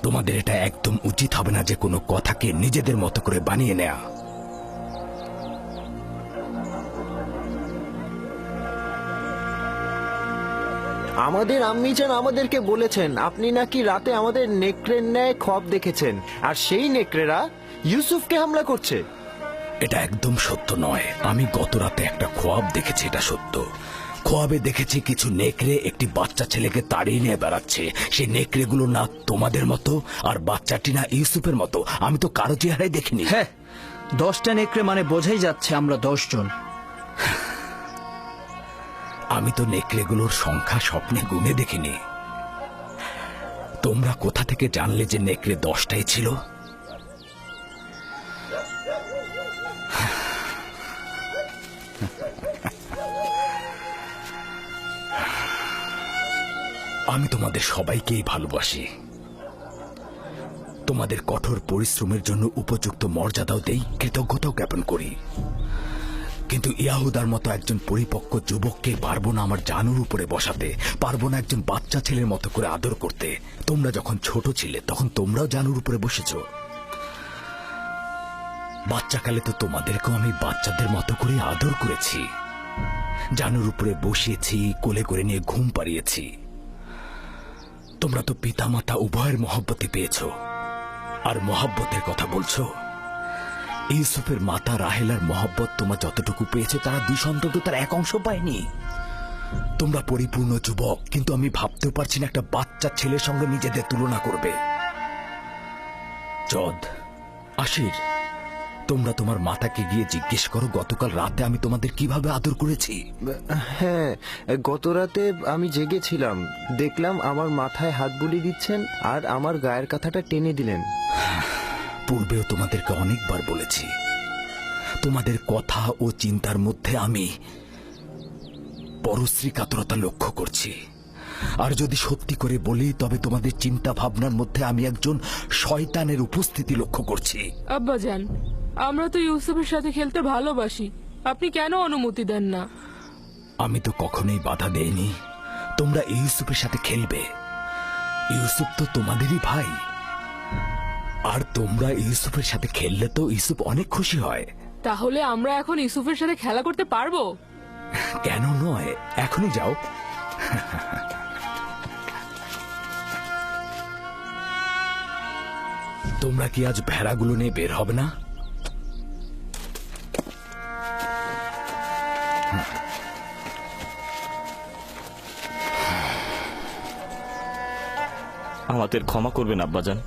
তোমাদের এটা একদম উচিত হবে না যে কোনো কথাকে নিজেদের মতো করে বানিয়ে নেয়া। আমাদের আম্মিজান আমাদেরকে বলেছেন আপনি নাকি রাতে আমাদের নেকড়ের ন্যায় খোয়াব দেখেছেন, আর সেই নেকড়েরা ইউসুফকে হামলা করছে। এটা একদম সত্য নয়। আমি গত রাতে একটা খোয়াব দেখেছি, এটা সত্য। খোয়াবে দেখেছি কিছু নেকড়ে একটি বাচ্চা ছেলেকে তাড়িয়ে নিয়ে বেড়াচ্ছে। সেই নেকড়েগুলো না তোমাদের মতো, আর বাচ্চাটি না ইউসুফের মতো। আমি তো কারো চেহারাই দেখিনি। হ্যাঁ, 10টা নেকড়ে মানে বোঝাই যাচ্ছে আমরা 10 জন। আমি তো নেকড়েগুলোর সংখ্যা স্বপ্নে গুনে দেখিনি। তোমরা কোথা থেকে জানলে যে নেকড়ে 10টাই ছিল? আমি তোমাদের সবাইকেই ভালোবাসি। তোমাদের কঠোর পরিশ্রমের জন্য উপযুক্ত মর্যাদাও দেই, কৃতজ্ঞতাও জ্ঞাপন করি। কিন্তু ইয়াহুদার মতো একজন পরিপক্ক যুবককে পারবো না আমার জানুর উপরে বসাতে, পারবো না একজন বাচ্চা ছেলের মতো করে আদর করতে। তোমরা যখন ছোট ছিলে তখন তোমরাও জানুর উপরে বসেছ। বাচ্চাকালে তো তোমাদেরকেও আমি বাচ্চাদের মতো করে আদর করেছি, জানুর উপরে বসিয়েছি, কোলে করে নিয়ে ঘুম পাড়িয়েছি। তোমরা তো পিতামাতা উভয়ের মহব্বতে পেয়েছ। আর মহব্বতের কথা বলছো? ইউসুফের মাতা রাহেলার মহব্বত তোমরা যতটুকু পেয়েছে তারা 2 সন্তান তো তার 1 অংশ পায়নি। তোমরা পরিপূর্ণ যুবক, কিন্তু আমি ভাবতেও পারছি না একটা বাচ্চা ছেলের সঙ্গে নিজেদের তুলনা করবে। জদ, আশির, তোমরা তোমার মাতাকে গিয়ে জিজ্ঞেস করো গতকাল রাতে আমি তোমাদের কিভাবে আদর করেছি। হ্যাঁ, গত রাতে আমি জেগেছিলাম, দেখলাম আমার মাথায় হাত বুলিয়ে দিচ্ছেন আর আমার গায়ের কাঁথাটা টেনে দিলেন। পূর্বেও তোমাদেরকে অনেকবার বলেছি, তোমাদের কথা ও চিন্তার মধ্যে আমি পরশ্রী কাতরতা লক্ষ্য করছি। আর যদি সত্যি করে বলি তবে তোমাদের চিন্তা ভাবনার মধ্যে আমি একজন শয়তানের উপস্থিতি লক্ষ্য করছি। আব্বাজান, আমরা তো ইউসুফের সাথে খেলতে ভালোবাসি, আপনি কেন অনুমতি দেন না? আমি তো কখনোই বাধা দেইনি তোমরা ইউসুফের সাথে খেলবে। ইউসুফ তো তোমাদেরই ভাই, আর তোমরা ইউসুফের সাথে খেললে তো ইউসুফ অনেক খুশি হয়। তাহলে আমরা এখন ইউসুফের সাথে খেলা করতে পারবো? কেন নয়, এখনই যাও। তোমরা কি আজ ভেড়াগুলো নিয়ে বের হবে না? আমাদের ক্ষমা করবেন আব্বাজান।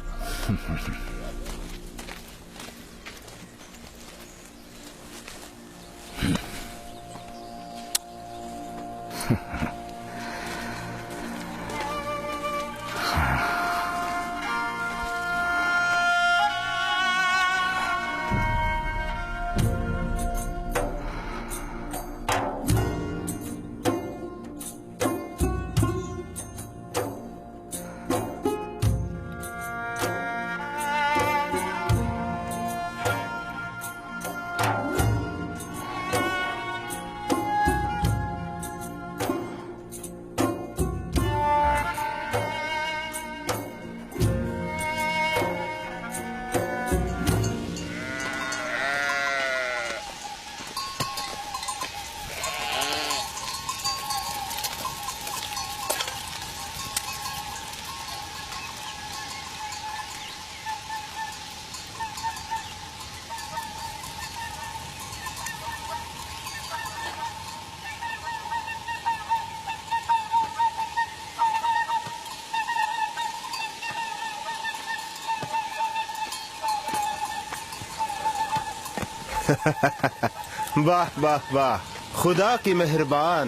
বাহ বাহ বাহ, খুদা কি মেহেরবান,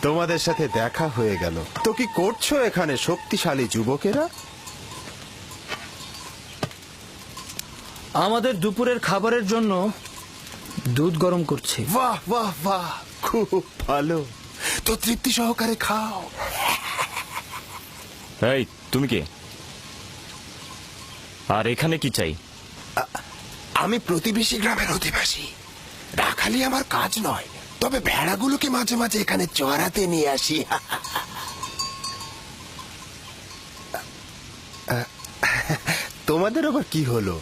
তোমাদের সাথে দেখা হয়ে গেল। তো কি করছো এখানে শক্তিশালী যুবকেরা? আমাদের দুপুরের খাবারের জন্য দুধ গরম করছি। বাহ বাহ বাহ, খুব ভালো। তো তৃপ্তি সহকারে খাও। এই তুমি কে, আর এখানে কি চাই? আমি প্রতিবেশী গ্রামের অধিবাসী। রাখালি আমার কাজ নয়, তবে ভেড়াগুলোকে মাঝে মাঝে এখানে চড়াতে নিয়ে আসি। তোমাদের আবার কি হলো?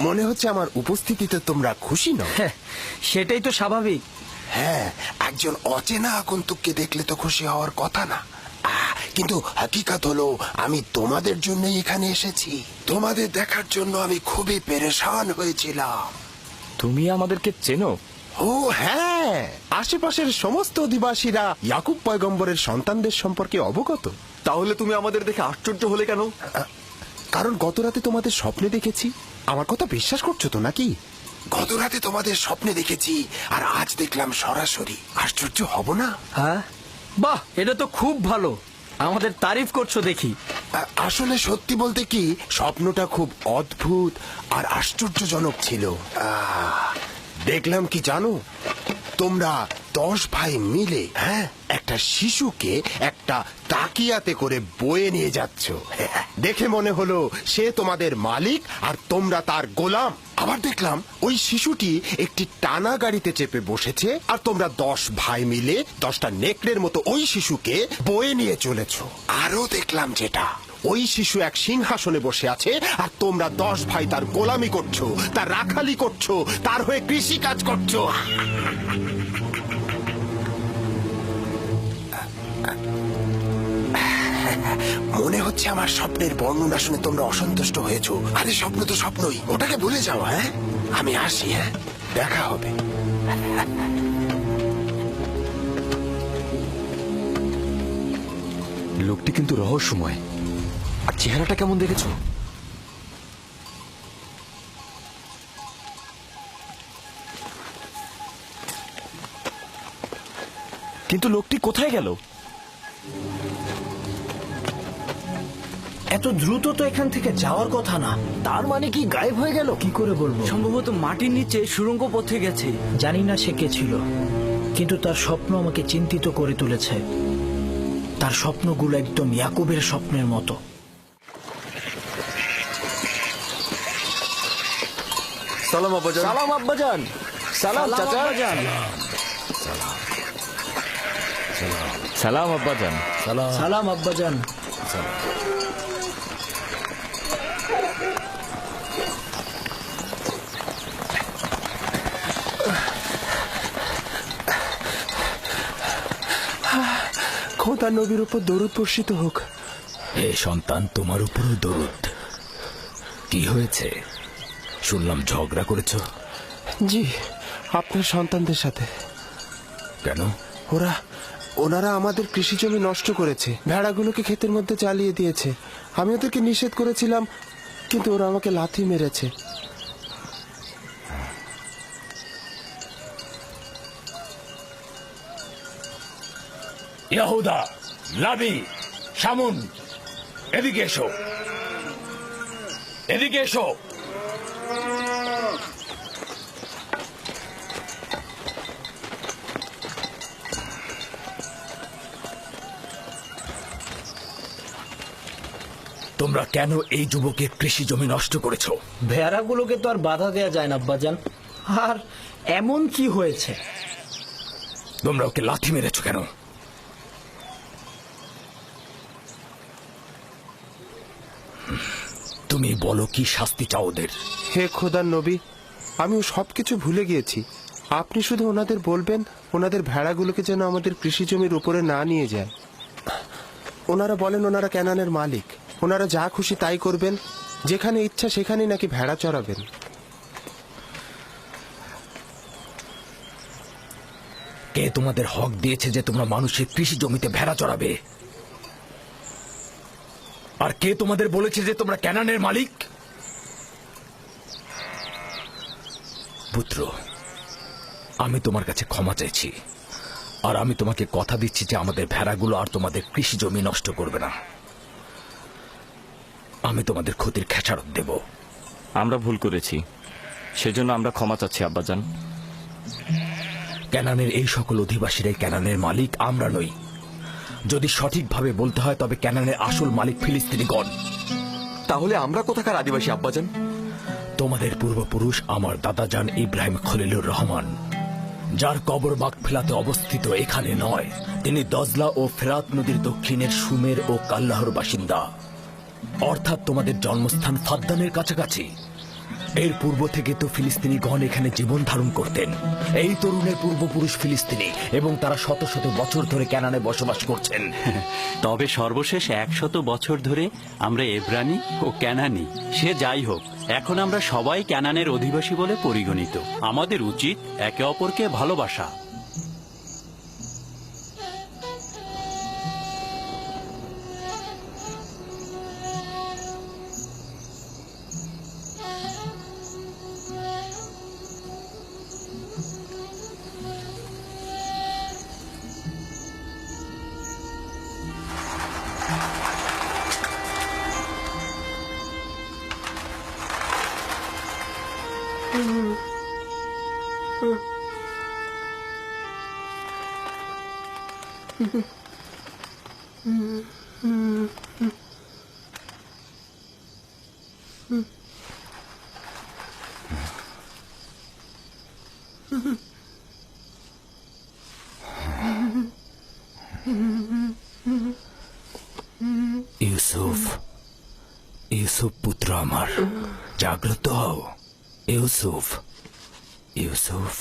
মনে হচ্ছে আমার উপস্থিতিতে তোমরা খুশি নও। সেটাই তো স্বাভাবিক। হ্যাঁ, একজন অচেনা আগন্তুককে দেখলে তো খুশি হওয়ার কথা না। কিন্তু হাকিকাত হলো আমি তোমাদের জন্যই এখানে এসেছি। তোমাদের দেখার জন্য আমি খুবই পেরেশান হয়েছিলাম। তুমি আমাদেরকে চেনো? ও হ্যাঁ, আশেপাশের সমস্ত অধিবাসীরা ইয়াকুব পয়গম্বরের সন্তানদের সম্পর্কে অবগত। তাহলে তুমি আমাদের দেখে আশ্চর্য হলে কেন? কারণ গত রাতে তোমাদের স্বপ্নে দেখেছি। আমার কথা বিশ্বাস করছো তো নাকি? গত রাতে তোমাদের স্বপ্নে দেখেছি, আর আজ দেখলাম সরাসরি। আশ্চর্য হব না? হ্যাঁ, বাহ, এটা তো খুব ভালো। আমাদের তারিফ করছো দেখি। আসলে সত্যি বলতে কি, স্বপ্নটা খুব অদ্ভুত আর আশ্চর্যজনক ছিল। দেখলাম কি জানো, তোমরা 10 ভাই মিলে একটা শিশুকে একটা তাকিয়াতে করে বয়ে নিয়ে যাচ্ছ। দেখে মনে হলো সে তোমাদের মালিক আর তোমরা তার গোলাম। আবার দেখলাম ওই শিশুটি একটি টানা গাড়িতে চেপে বসেছে, আর তোমরা 10 ভাই মিলে 10টা নেকড়ের মতো ওই শিশুকে বয়ে নিয়ে চলেছ। আরো দেখলাম যেটা, ওই শিশু এক সিংহাসনে বসে আছে, আর তোমরা 10 ভাই তার গোলামি করছো, তার রাখালি করছো, তার হয়ে কৃষি কাজ করছো। মনে হচ্ছে আমার স্বপ্নের বর্ণনা শুনে তোমরা অসন্তুষ্ট হয়েছো। আরে স্বপ্ন তো স্বপ্নই, ওটাকে ভুলে যাও। হ্যাঁ, আমি আসি। হ্যাঁ, দেখা হবে। লোকটি কিন্তু রহস্যময়। আর চেহারাটা কেমন দেখেছো? কিন্তু লোকটি কোথায় গেল? এত দ্রুত তো এখান থেকে যাওয়ার কথা না। তার মানে কি গায়েব হয়ে গেল? কি করে বলবো? সম্ভবত মাটির নিচে সুড়ঙ্গ পথে গেছে। জানি না সে কে ছিল, কিন্তু তার স্বপ্ন আমাকে চিন্তিত করে তুলেছে। তার স্বপ্নগুলো একদম ইয়াকুবের স্বপ্নের মতো। সালাম আব্বাজান। সালাম আব্বাজান। সালাম চাচা। সালাম আব্বাজান। সালাম আব্বাজান। খোদা নবীর উপর দরুদ বর্ষিত হোক। হে সন্তান, তোমার উপরও দরুদ। কি হয়েছে? শুনলাম ঝগড়া করেছো। জি, আপনার সন্তানদের সাথে। কেন? ওনারা আমাদের কৃষি জমি নষ্ট করেছে, ভেড়াগুলোকে ক্ষেতের মধ্যে চালিয়ে দিয়েছে। আমি ওদেরকে নিষেধ করেছিলাম, কিন্তু ওরা আমাকে লাথি মেরেছে। ইয়াহুদা, লাবি, শামুন, এদিকে এসো, এদিকে এসো। তোমরা কেন এই যুবকের কৃষি জমি নষ্ট করেছো? ভেড়াগুলোকে তো আর বাধা দেয়া যায় না আব্বাজান। আর এমন কি হয়েছে? তোমরা ওকে লাথি মেরেছো কেন? তুমি বলো, কি শাস্তি চাও ওদের? হে খোদার নবী, আমি সবকিছু ভুলে গিয়েছি। আপনি শুধু ওনাদের বলবেন ওনাদের ভেড়াগুলোকে যেন আমাদের কৃষি জমির উপরে না নিয়ে যায়। ওনারা বলেন ওনারা ক্যানানের মালিক, ওনারা যা খুশি তাই করবেন, যেখানে ইচ্ছা সেখানেই নাকি ভেড়া চড়াবেন। কে তোমাদের হক দিয়েছে যে তোমরা মানুষের কৃষি জমিতে ভেড়া চড়াবে? আর কে তোমাদের বলেছে যে তোমরা ক্যানানের মালিক? পুত্র, আমি তোমার কাছে ক্ষমা চাইছি, আর আমি তোমাকে কথা দিচ্ছি যে আমাদের ভেড়াগুলো আর তোমাদের কৃষি জমি নষ্ট করবে না। আমি তোমাদের ক্ষতির খেসারত দেব। আমরা ভুল করেছি, সেজন্য আমরা ক্ষমা চাচ্ছি আব্বাজান। ক্যানানের এই সকল অধিবাসীরাই ক্যানানের মালিক, আমরা নই। যদি সঠিকভাবে বলতে হয় তবে ক্যানানের আসল মালিক ফিলিস্তিনিগণ। তাহলে আমরা কোথাকার আদিবাসী আব্বাজান? তোমাদের পূর্বপুরুষ আমার দাদাজান ইব্রাহিম খলিলুর রহমান, যার কবর মাকফিলাতে অবস্থিত এখানে নয়। তিনি দজলা ও ফেরাত নদীর দক্ষিণের সুমের ও কাল্লাহর বাসিন্দা, অর্থাৎ তোমাদের জন্মস্থান ফাদ্দানের কাছাকাছি। এর পূর্ব থেকে তো ফিলিস্তিনিগণ এখানে জীবন ধারণ করতেন। এই তরুণের পূর্বপুরুষ ফিলিস্তিনি এবং তারা শত শত বছর ধরে ক্যানানে বসবাস করছেন। তবে সর্বশেষ 100 বছর ধরে আমরা এব্রানি ও ক্যানানি। সে যাই হোক, এখন আমরা সবাই ক্যানানের অধিবাসী বলে পরিগণিত। আমাদের উচিত একে অপরকে ভালোবাসা। ইউসুফ, ইউসুফ পুত্র আমার, জাগ্রত হও। ইউসুফ, ইউসুফ,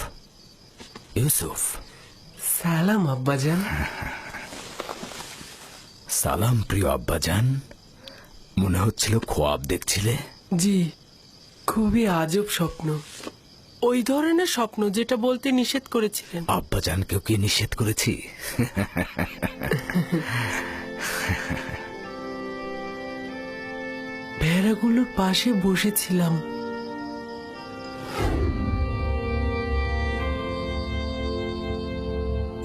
ইউসুফ। সালাম আব্বাজান। সালাম প্রিয় আব্বাজান। মনে হচ্ছিল খোয়াব দেখছিলে। জি, খুবই আজব স্বপ্ন। ওই ধরনের স্বপ্ন যেটা বলতে নিষেধ করেছিলেন। আব্বাজানকেও কি নিষেধ করেছি? ভেড়াগুলোর পাশে বসেছিলাম।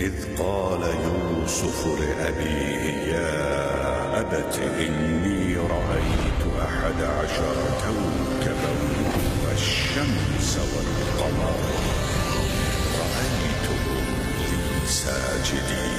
إذ قال يوسف لأبيه يا أبت إني رأيت 11 كوكبا والشمس والقمر رأيتهم لي ساجدين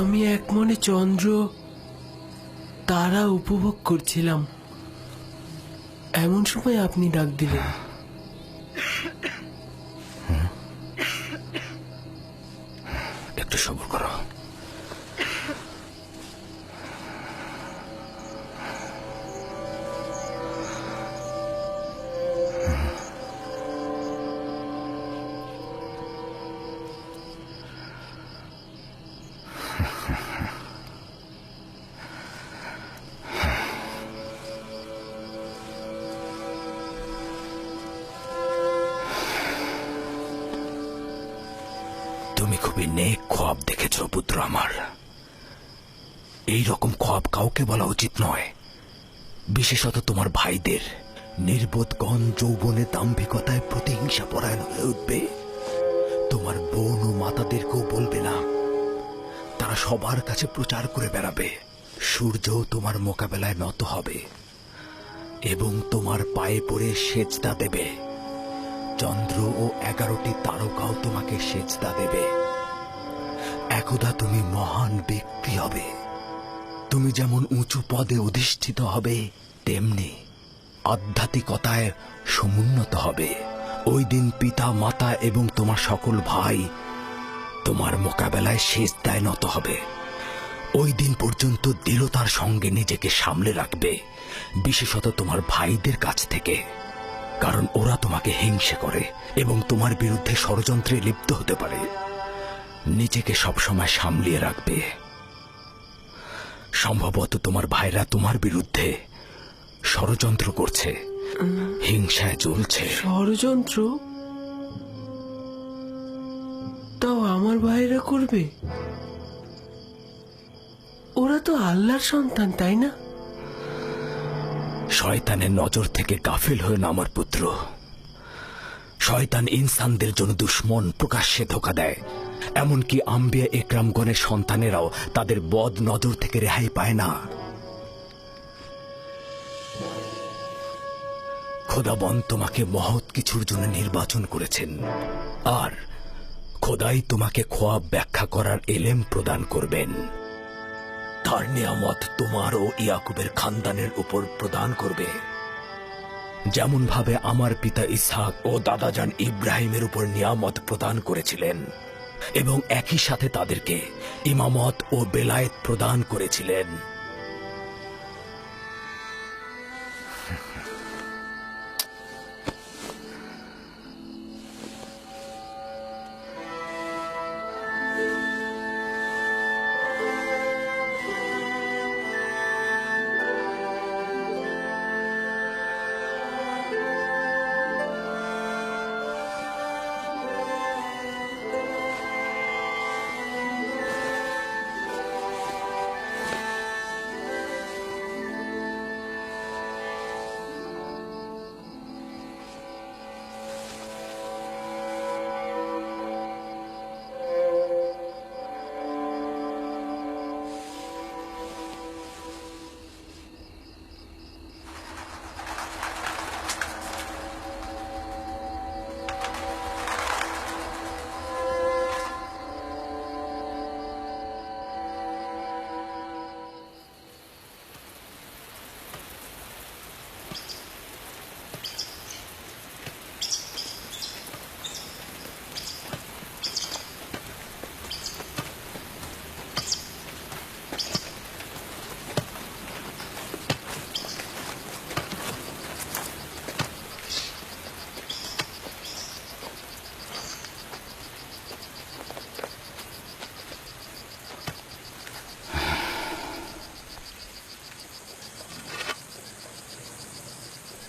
আমি এক মনে চন্দ্র তারা উপভোগ করছিলাম। এমন সময় আপনি ডাক দিলেন। একটু সবর করো। তুমি খুবই নেক খোয়াব দেখেছ পুত্র আমার। এই রকম খোয়াব কাউকে বলা উচিত নয়, বিশেষত তোমার ভাইদের। নির্বোধগণ যৌবনে দাম্ভিকতায় প্রতিহিংসা পরায়ণ হয়ে উঠবে। তোমার বোন ও মাতাদেরকেও বলবে না, তারা সবার কাছে প্রচার করে বেড়াবে। সূর্যও তোমার মোকাবেলায় নত হবে এবং তোমার পায়ে পড়ে সেজদা দেবে। চন্দ্র ও 11টি তারকাও তোমাকে সেজদা দেবে। একদা তুমি মহান ব্যক্তি হবে। তুমি যেমন উঁচু পদে অধিষ্ঠিত হবে, তেমনি আধ্যাত্মিকতায় সমুন্নত হবে। ওই দিন পিতা মাতা এবং তোমার সকল ভাই তোমার মোকাবেলায় সেজদায় নত হবে। ওই দিন পর্যন্ত দৃঢ়তার সঙ্গে নিজেকে সামলে রাখবে, বিশেষত তোমার ভাইদের কাছ থেকে, কারণ ওরা তোমাকে হিংসে করে এবং তোমার বিরুদ্ধে ষড়যন্ত্রে লিপ্ত হতে পারে। নিজেকে সবসময় সামলিয়ে রাখবে। সম্ভবত তোমার ভাইরা তোমার বিরুদ্ধে ষড়যন্ত্র করছে, হিংসায় জ্বলছে। ষড়যন্ত্র? তাও আমার ভাইরা করবে? ওরা তো আল্লাহর সন্তান, তাই না? শয়তানের নজর থেকে গাফিল হয়ে না আমার পুত্র। শয়তান ইনসানদের জন্য দুশ্মন, প্রকাশ্যে ধোঁকা দেয়। এমনকি আম্বিয়া একরামগণের সন্তানেরাও তাদের বদ নজর থেকে রেহাই পায় না। খোদাবন তোমাকে মহৎ কিছুর জন্য নির্বাচন করেছেন, আর খোদাই তোমাকে খোয়াব ব্যাখ্যা করার এলেম প্রদান করবেন। তার নিয়ামত তোমার ও ইয়াকুবের খানদানের উপর প্রদান করবে, যেমন ভাবে আমার পিতা ইসহাক ও দাদাজান ইব্রাহিমের উপর নিয়ামত প্রদান করেছিলেন এবং একই সাথে তাদেরকে ইমামত ও বেলায়েত প্রদান করেছিলেন।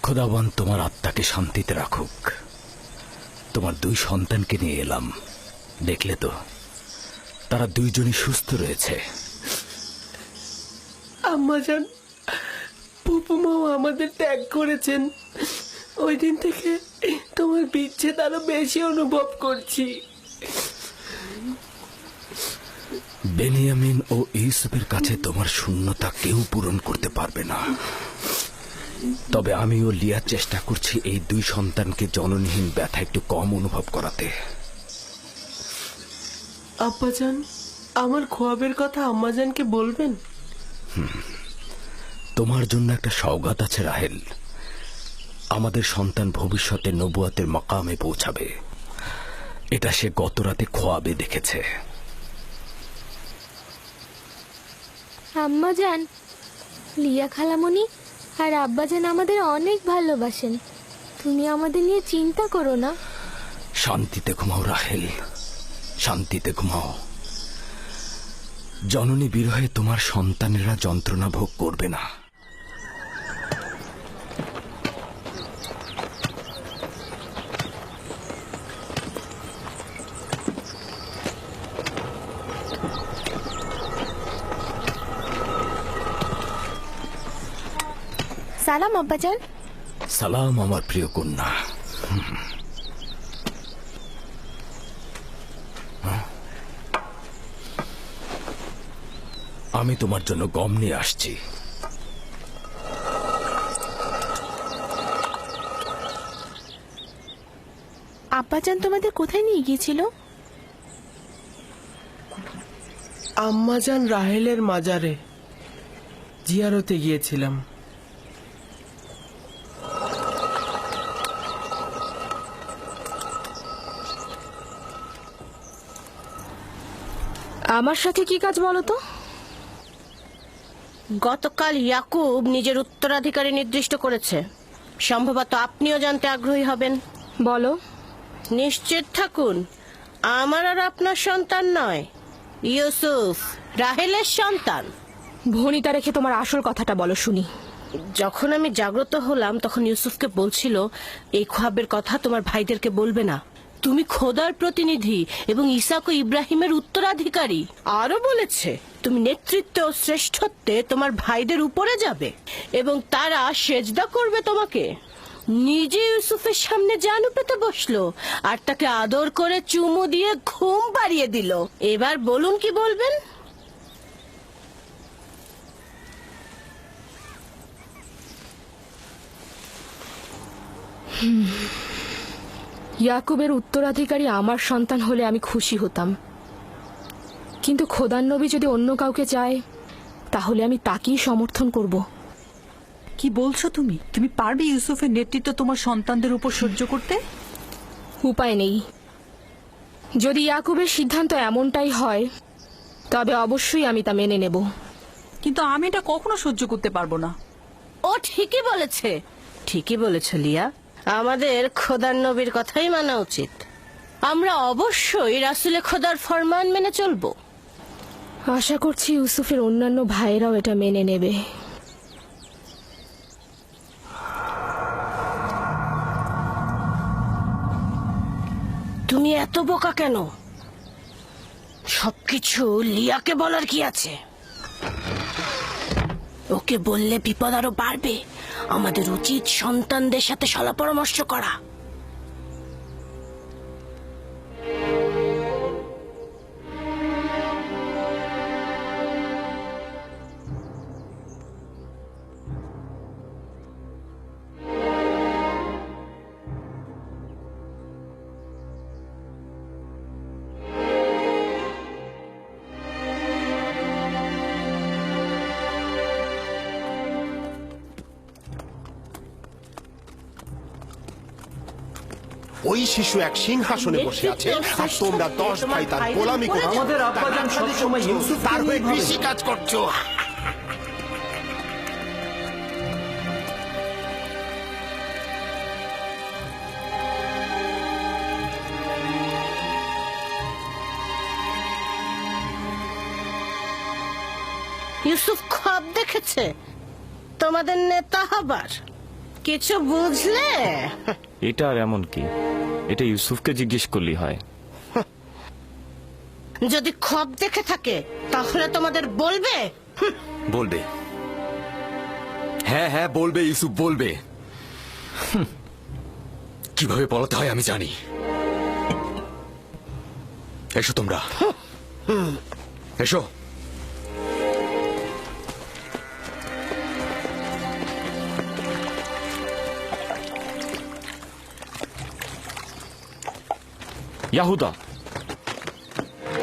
খোদাবন তোমার আত্মাকে শান্তিতে রাখুক। তোমার দুই সন্তানকে নিয়ে এলাম, দেখলে তো তারা দুইজনই সুস্থ রয়েছে। আম্মাজান, ফুপুমাও আমাদের ত্যাগ করেছেন। ওই দিন থেকে তোমার বিচ্ছেদ আরো বেশি অনুভব করছি। বেনিয়ামিন ও ইউসুফের কাছে তোমার শূন্যতা কেউ পূরণ করতে পারবে না। তবে আমিও লিয়ার চেষ্টা করছি এই দুই সন্তানকে জননীহীন ব্যথা একটু কম অনুভব করাতে। আব্বাজান, আমার খোয়াবের কথা আম্মাজানকে বলবেন? তোমার জন্য একটা সওগাত আছে রাহেল। আমাদের সন্তান ভবিষ্যতে নবুয়াতের মাকামে পৌঁছাবে, এটা সে গত রাতে খোয়াবে দেখেছে। আম্মাজান, লিয়া খালামণি আর আব্বাজান আমাদের অনেক ভালোবাসেন। তুমি আমাদের নিয়ে চিন্তা করো না। শান্তিতে ঘুমাও রাহেল, শান্তিতে ঘুমাও। জননী বিরহে তোমার সন্তানেরা যন্ত্রণা ভোগ করবে না। সালাম আব্বাজান। সালাম আমার প্রিয় কন্যা। আমি তোমার জন্য গম নিয়ে আসছি। আব্বাজান তোমাদের কোথায় নিয়ে গিয়েছিল? আম্মাজান রাহেলের মাজারে জিয়ারতে গিয়েছিলাম। আমার সাথে কি কাজ বলো তো? গতকাল ইয়াকুব নিজের উত্তরাধিকারী নির্দিষ্ট করেছে। সম্ভবত আপনিও জানতে আগ্রহী হবেন। বলো। নিশ্চিত থাকুন, আমার আর আপনার সন্তান নয়, ইউসুফ রাহেলের সন্তান। ভনিতা রেখে তোমার আসল কথাটা বলো শুনি। যখন আমি জাগ্রত হলাম তখন ইউসুফকে বলছিল, এই খোয়াবের কথা তোমার ভাইদেরকে বলবে না, তুমি খোদার প্রতিনিধি এবং ইসাক ও ইব্রাহিমের উত্তরাধিকারী। আরো বলেছে তুমি নেতৃত্ব ও শ্রেষ্ঠত্বে তোমার ভাইদের উপরে যাবে এবং তারা সেজদা করবে তোমাকে। নিজে ইউসুফের সামনে জানু পেতে বসলো আর তাকে আদর করে চুমু দিয়ে ঘুম পাড়িয়ে দিল। এবার বলুন কি বলবেন? ইয়াকুবের উত্তরাধিকারী আমার সন্তান হলে আমি খুশি হতাম, কিন্তু খোদার নবী যদি অন্য কাউকে চায় তাহলে আমি তাকেই সমর্থন করব। কি বলছো তুমি? তুমি পারবে ইউসুফের নেতৃত্ব তোমার সন্তানদের উপর সহ্য করতে? উপায় নেই। যদি ইয়াকুবের সিদ্ধান্ত এমনটাই হয় তবে অবশ্যই আমি তা মেনে নেব। কিন্তু আমি এটা কখনো সহ্য করতে পারবো না। ও ঠিকই বলেছে, ঠিকই বলেছে লিয়া। আমাদের খোদার নবীর কথাই মানা উচিত। আমরা অবশ্যই রাসূলে খোদার ফরমান মেনে চলবো। আশা করছি ইউসুফের অন্যান্য ভাইয়েরাও এটা মেনে নেবে। তুমি এত বোকা কেন? সবকিছু লিয়াকে বলার কি আছে? ওকে বললে বিপদ আরো বাড়বে। আমাদের উচিত সন্তানদের সাথে সলা পরামর্শ করা। ওই শিশু এক সিংহাসনে বসে আছে আর তোমরা 10 ভাই তার গোলামি করছো। আমাদের আব্বাজান সবসময় ইউসুফ তার হয়ে কৃষি কাজ করছো। ইউসুফ খ্বাব দেখেছে, তোমাদের নেতা হবার কিছু বুঝলে? এটা আর এমন কি, এটা ইউসুফকে জিজ্ঞেস করলেই হয়। যদি খ্বাব দেখে থাকে তাহলে তোমাদের বলবে। বলবে, হ্যাঁ হ্যাঁ বলবে, ইউসুফ বলবে। কিভাবে পড়াতে হয় আমি জানি। এসো তোমরা, এসো। ইয়াহুদা,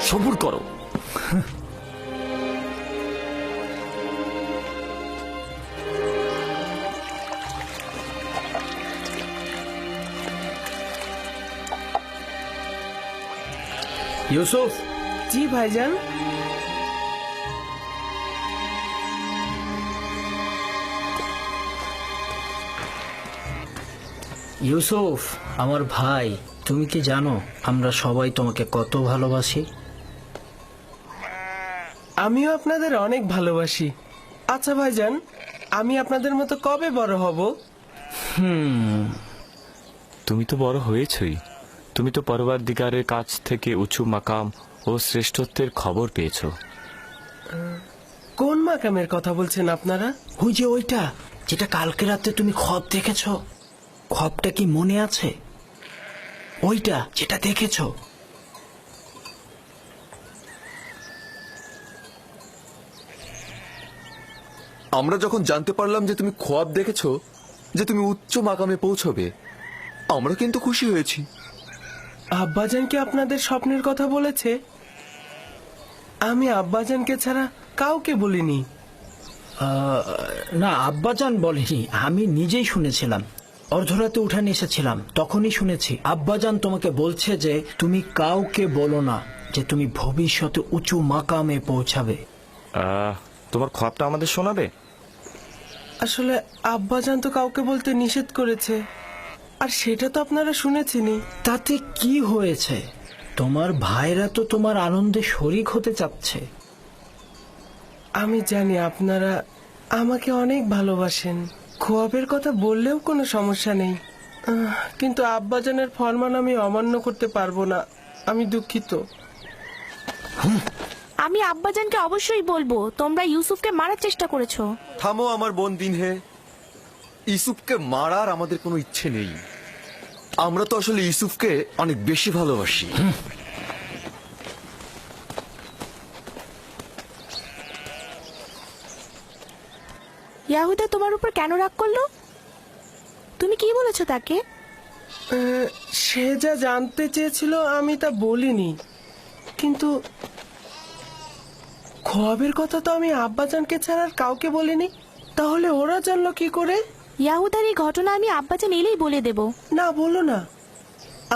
সবুর করো। ইউসুফ। জি ভাইজান। ইউসুফ আমার ভাই, তুমি কি জানো আমরা সবাই তোমাকে কত ভালোবাসি? আমিও আপনাদের অনেক ভালোবাসি। আচ্ছা ভাইজান, আমি আপনাদের মতো কবে বড় হব? তুমি তো বড় হয়েছই। তুমি তো পরবর্তীকারের কাছ থেকে উঁচু মাকাম ও শ্রেষ্ঠত্বের খবর পেয়েছো। কোন মাকামের কথা বলছেন আপনারা? ওই যে ওইটা যেটা কালকে রাতে তুমি খব দেখেছ, খবটা কি মনে আছে? ওইটা যেটা দেখেছ। আমরা যখন জানতে পারলাম যে তুমি খোয়াব দেখেছো, যে তুমি উচ্চ মাকামে পৌঁছবে, আমরা কিন্তু খুশি হয়েছি। আব্বাজান কি আপনাদের স্বপ্নের কথা বলেছে? আমি আব্বাজানকে ছাড়া কাউকে বলিনি। না, আব্বাজান বলেনি, আমি নিজেই শুনেছিলাম। অর্ধরাতে উঠানে এসেছিলাম, তখনই শুনেছি আব্বাজান তোমাকে বলছে যে তুমি কাউকে বলো না যে তুমি ভবিষ্যতে উঁচু মাকামে পৌঁছাবে। তোমার খোয়াবটা আমাদের শোনাবে? আসলে আব্বাজান তো কাউকে বলতে নিষেধ করেছে, আর সেটা তো আপনারা শুনেছেনই। তাতে কি হয়েছে? তোমার ভাইরা তো তোমার আনন্দে শরিক হতে চাচ্ছে। আমি জানি আপনারা আমাকে অনেক ভালোবাসেন, খোয়াবের কথা বললেও কোনো সমস্যা নেই। কিন্তু আব্বাজানের ফরমান আমি অমান্য করতে পারবো না, আমি দুঃখিত। আমি আব্বাজানকে অবশ্যই বলবো তোমরা ইউসুফকে মারার চেষ্টা করেছো। থামো আমার বোন দিনহে, ইউসুফকে মারার আমাদের কোনো ইচ্ছে নেই। আমরা তো আসলে ইউসুফকে অনেক বেশি ভালোবাসি। ইয়াহুদা তোমার উপর কেন রাগ করলো? তুমি কি বলেছো তাকে? সে যা জানতে চেয়েছিল আমি তা বলিনি, কিন্তু খোয়াবের কথা তো আমি আব্বাজানকে ছাড়া আর কাউকে বলিনি। তাহলে ওরা জানলো কি করে? ইয়াহুদার এই ঘটনা আমি আব্বাজান এলেই বলে দেব। না, বলো না।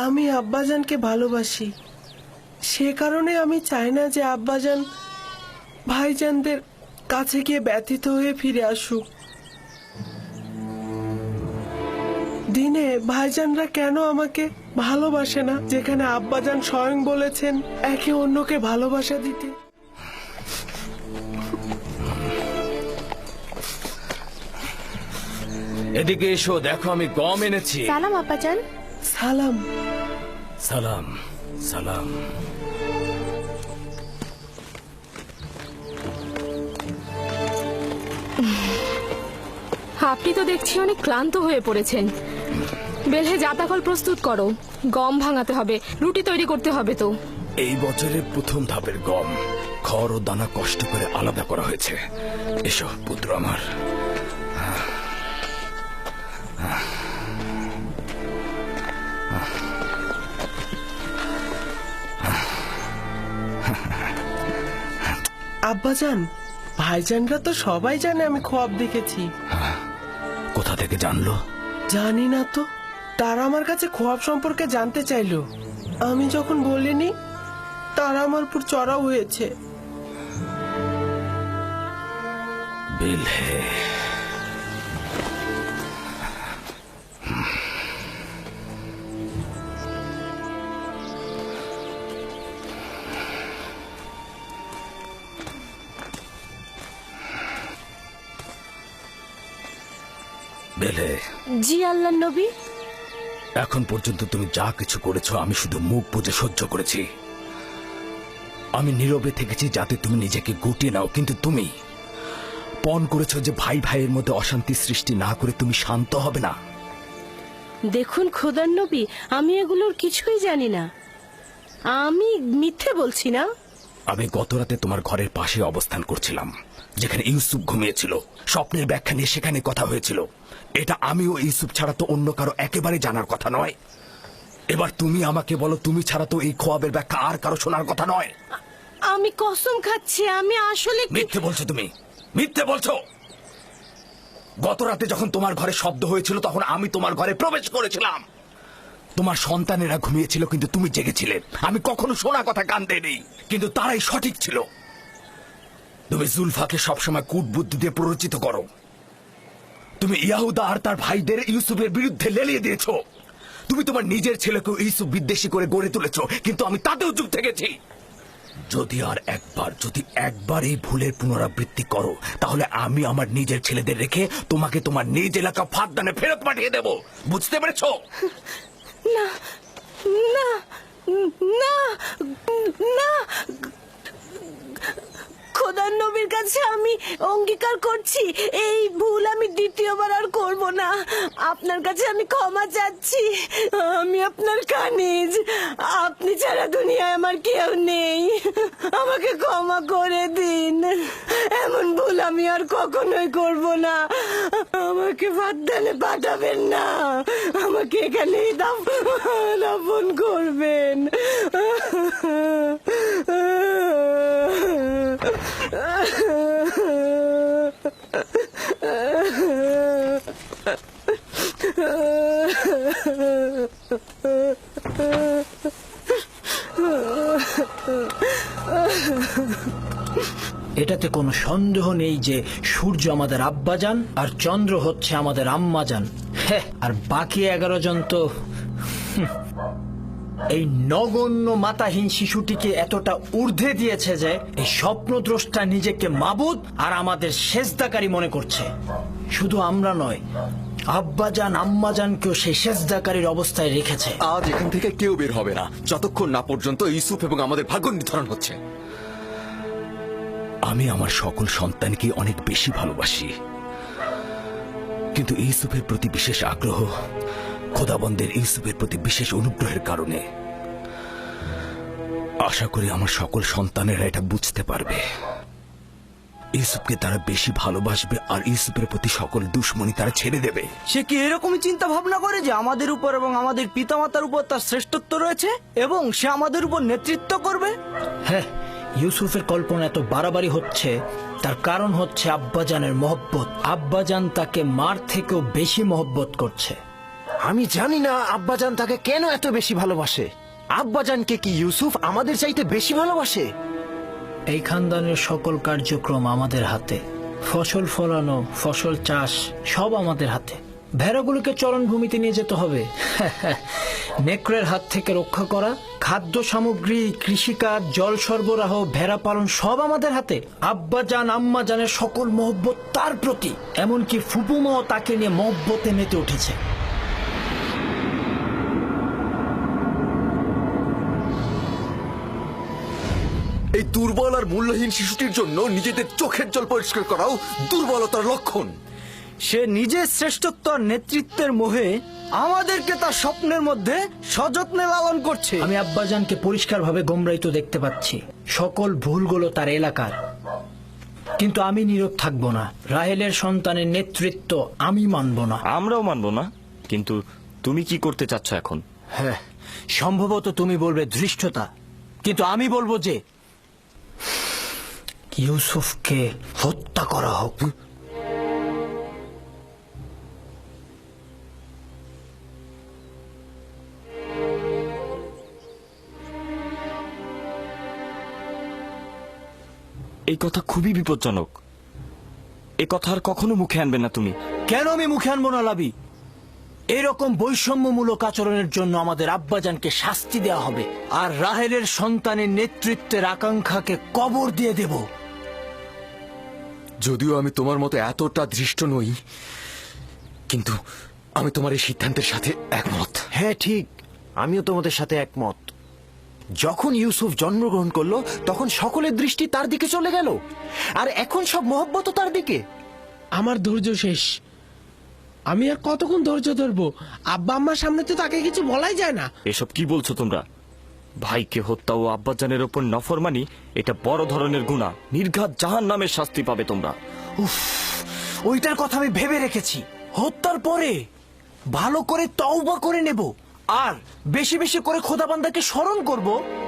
আমি আব্বাজানকে ভালোবাসি, সে কারণে আমি চাই না যে আব্বাজান ভাইজানদের কাছে গিয়ে ব্যথিত হয়ে ফিরে আসুক। দিনে ভাইজানরা কেন আমাকে ভালোবাসে না, যেখানে আব্বাজান স্বয়ং বলেছেন একে অন্যকে ভালোবাসা দিতে। এদিকে এসো, দেখো আমি গম এনেছি। সালাম আব্বাজান। সালাম। সালাম সালাম। আপনি তো দেখছি অনেক ক্লান্ত হয়ে পড়েছেন। বেলহে জাতাকল প্রস্তুত করো, গম ভাঙাতে হবে, রুটি তৈরি করতে হবে। তো এই বছরের প্রথম ধাপের গম খড় ও দানা কষ্ট করে আলাদা করা হয়েছে। এসো পুত্র আমার। আব্বাজান, ভাইজানরা তো সবাই জানে আমি খোয়াব দেখেছি। কোথা থেকে জানলো? জানি না তো, তারা আমার কাছে খোয়াব সম্পর্কে জানতে চাইলো। আমি যখন বলিনি, তারা আমার উপর চড়াও হয়েছে। বেলহে, বেলহে। জি আল্লাহ নবী। এখন পর্যন্ত তুমি যা কিছু করেছো আমি শুধু মুখ বুজে সহ্য করেছি। আমি নীরবে থেকেছি যাতে তুমি নিজেকে গুটিয়ে নাও, কিন্তু তুমি পণ করেছো যে ভাই ভাইয়ের মধ্যে অশান্তি সৃষ্টি না করে তুমি শান্ত হবে না। দেখুন খোদার নবী, আমি এগুলোর কিছুই জানি না। আমি মিথ্যে বলছি না। আমি গত রাতে তোমার ঘরের পাশে অবস্থান করছিলাম, যেখানে ইউসুফ ঘুমিয়েছিল। স্বপ্নের ব্যাখ্যা নিয়ে সেখানে কথা হয়েছিল। এটা আমি ও ইউসুফ ছাড়া তো অন্য কারো একেবারে জানার কথা নয়। এবার তুমি আমাকে বলো, তুমি ছাড়া তো এই খোয়াবের ব্যাখ্যা আর কারো শোনার কথা নয়। আমি কসম খাচ্ছি, আমি আসলে মিথ্যে বলছো, তুমি মিথ্যে বলছো। গত রাতে যখন তোমার ঘরে শব্দ হয়েছিল তখন আমি তোমার ঘরে প্রবেশ করেছিলাম। তোমার সন্তানেরা ঘুমিয়েছিল কিন্তু তুমি জেগেছিলে। আমি কখনো শোনা কথা কান দেইনি, কিন্তু তারাই সঠিক ছিল। তুমি জুলফাকে সবসময় কূটবুদ্ধি দিয়ে প্ররোচিত করো। তুমি ইয়াহুদা আর তার ভাইদের ইউসুফের বিরুদ্ধে লেলিয়ে দিয়েছো। তুমি তোমার নিজের ছেলেকে ইউসুফ বিদ্বেষী করে গড়ে তুলেছো, কিন্তু আমি তাতেও চুপ থেকেছি। যদি একবার এই ভুলের পুনরাবৃত্তি করো, তাহলে আমি আমার নিজের ছেলেদের রেখে তোমাকে তোমার নিজ এলাকা ফাঁদদানে ফেরত পাঠিয়ে দেব। বুঝতে পেরেছো? না না না না, খোদার নবীর কাছে আমি অঙ্গীকার করছি এই ভুল আমি দ্বিতীয়বার আর করব না। আপনার কাছে আমি ক্ষমা চাচ্ছি। আমি আপনার কানিজ, আপনি ছাড়া দুনিয়ায় আমার কেউ নেই। আমাকে ক্ষমা করে দিন। এমন ভুল আমি আর কখনোই করব না। আমাকে ফাঁদদানে পাঠাবেন না, আমাকে এখানেই দাফন করবেন। এটাতে কোনো সন্দেহ নেই যে সূর্য আমাদের আব্বাজান আর চন্দ্র হচ্ছে আমাদের আম্মাজান। হ্যাঁ, আর বাকি 11 জন তো এই নগণ্য মাতাহীন শিশুটিকে এতটা ঊর্ধ্বে দিয়েছে যে এই স্বপ্নদ্রষ্টা নিজেকে মাবুদ আর আমাদের সেজদাকারী মনে করছে। শুধু আমরা নয়, আব্বাজান আম্মাজানকেও সেই সেজদাকারীর অবস্থায় রেখেছে। আজ এখান থেকে কেউ বের হবে না যতক্ষণ না পর্যন্ত ইউসুফ এবং আমাদের ভাগ্য নির্ধারণ হচ্ছে। আমি আমার সকল সন্তানকে অনেক বেশি ভালোবাসি, কিন্তু ইউসুফের প্রতি বিশেষ আগ্রহ খোদাবন্দের ইউসুফের প্রতি বিশেষ অনুগ্রহের কারণে। আশা করি আমার সকল সন্তানেরা এটা বুঝতে পারবে। ইউসুফকে তারা বেশি ভালোবাসবে আর ইউসুফের প্রতি সকল দুশ্মনী তারা ছেড়ে দেবে। সে কি এরকমই চিন্তা ভাবনা করে যে আমাদের উপর এবং আমাদের পিতামাতার উপর তার শ্রেষ্ঠত্ব রয়েছে এবং সে আমাদের উপর নেতৃত্ব করবে? হ্যাঁ, ইউসুফের কল্পনা এত বাড়াবাড়ি হচ্ছে তার কারণ হচ্ছে আব্বাজানের মহব্বত। আব্বাজান তাকে মার থেকেও বেশি মহব্বত করছে। আমি জানি না আব্বাজান তাকে কেন এত বেশি ভালোবাসে। আব্বাজানকে কি ইউসুফ আমাদের চাইতে বেশি ভালোবাসে? এই খানদানের সকল কার্যক্রম আমাদের হাতে। ফসল ফলানো, ফসল চাষ সব আমাদের হাতে। ভেড়াগুলোকে চরণভূমিতে নিয়ে যেতে হবে, নেকড়ের হাত থেকে রক্ষা করা, খাদ্য সামগ্রী, কৃষিকাজ, জল সরবরাহ, ভেড়া পালন সব আমাদের হাতে। আব্বাজান আম্মাজানের সকল মহব্বত তার প্রতি, এমনকি ফুপুমাও তাকে নিয়ে মহব্বতে মেতে উঠেছে। এই দুর্বল আর মূল্যহীন শিশুটির জন্য নিজেদের চোখের জল পরিষ্কার করাও দুর্বলতার লক্ষণ। সে নিজের শ্রেষ্ঠত্ব আর নেতৃত্বের মোহে আমাদেরকে তার স্বপ্নের মধ্যে সযত্নে লালন করছে। আমি আব্বাজানকে পরিষ্কারভাবে গোমরাইতো দেখতে পাচ্ছি। সকল ভুলগুলো তার এলাকার, কিন্তু আমি নীরব থাকবো না। রাহেলের সন্তানের নেতৃত্ব আমি মানব না। আমরাও মানব না, কিন্তু তুমি কি করতে চাচ্ছ এখন? হ্যাঁ, সম্ভবত তুমি বলবে ধৃষ্টতা, কিন্তু আমি বলবো যে ইউসুফকে হত্যা করা হোক। এই কথা খুবই বিপজ্জনক। এই কথা আর কখনো মুখে আনবে না তুমি। কেন আমি মুখে আনবো না লাবি? এরকম বৈষম্যমূলক আচরণের জন্য আমাদের আব্বাজানকে শাস্তি দেওয়া হবে, আর রাহেলের সন্তানের নেতৃত্বের আকাঙ্ক্ষাকে কবর দিয়ে দেব। যদিও আমি তোমার মতো এতটা দৃষ্ট নই, কিন্তু আমি তোমার এই সিদ্ধান্তের সাথে একমত। হ্যাঁ ঠিক, আমিও তোমাদের সাথে একমত। যখন ইউসুফ জন্মগ্রহণ করলো তখন সকলের দৃষ্টি তার দিকে চলে গেল, আর এখন সব মহব্বত তার দিকে। আমার ধৈর্য শেষ। আমি আর কতক্ষণ ধৈর্য ধরবো? আব্বা আম্মার সামনে তো তাকে কিছু বলাই যায় না। এসব কি বলছো তোমরা? ভাইকে হত্যা ও আব্বাজানের ওপর নফরমানি এটা বড় ধরনের গুনাহ। নির্ঘাত জাহান্নামের শাস্তি পাবে তোমরা। উফ, ওইটার কথা আমি ভেবে রেখেছি। হত্যার পরে ভালো করে তওবা করে নেব, আর বেশি বেশি করে খোদাবান্দাকে স্মরণ করব,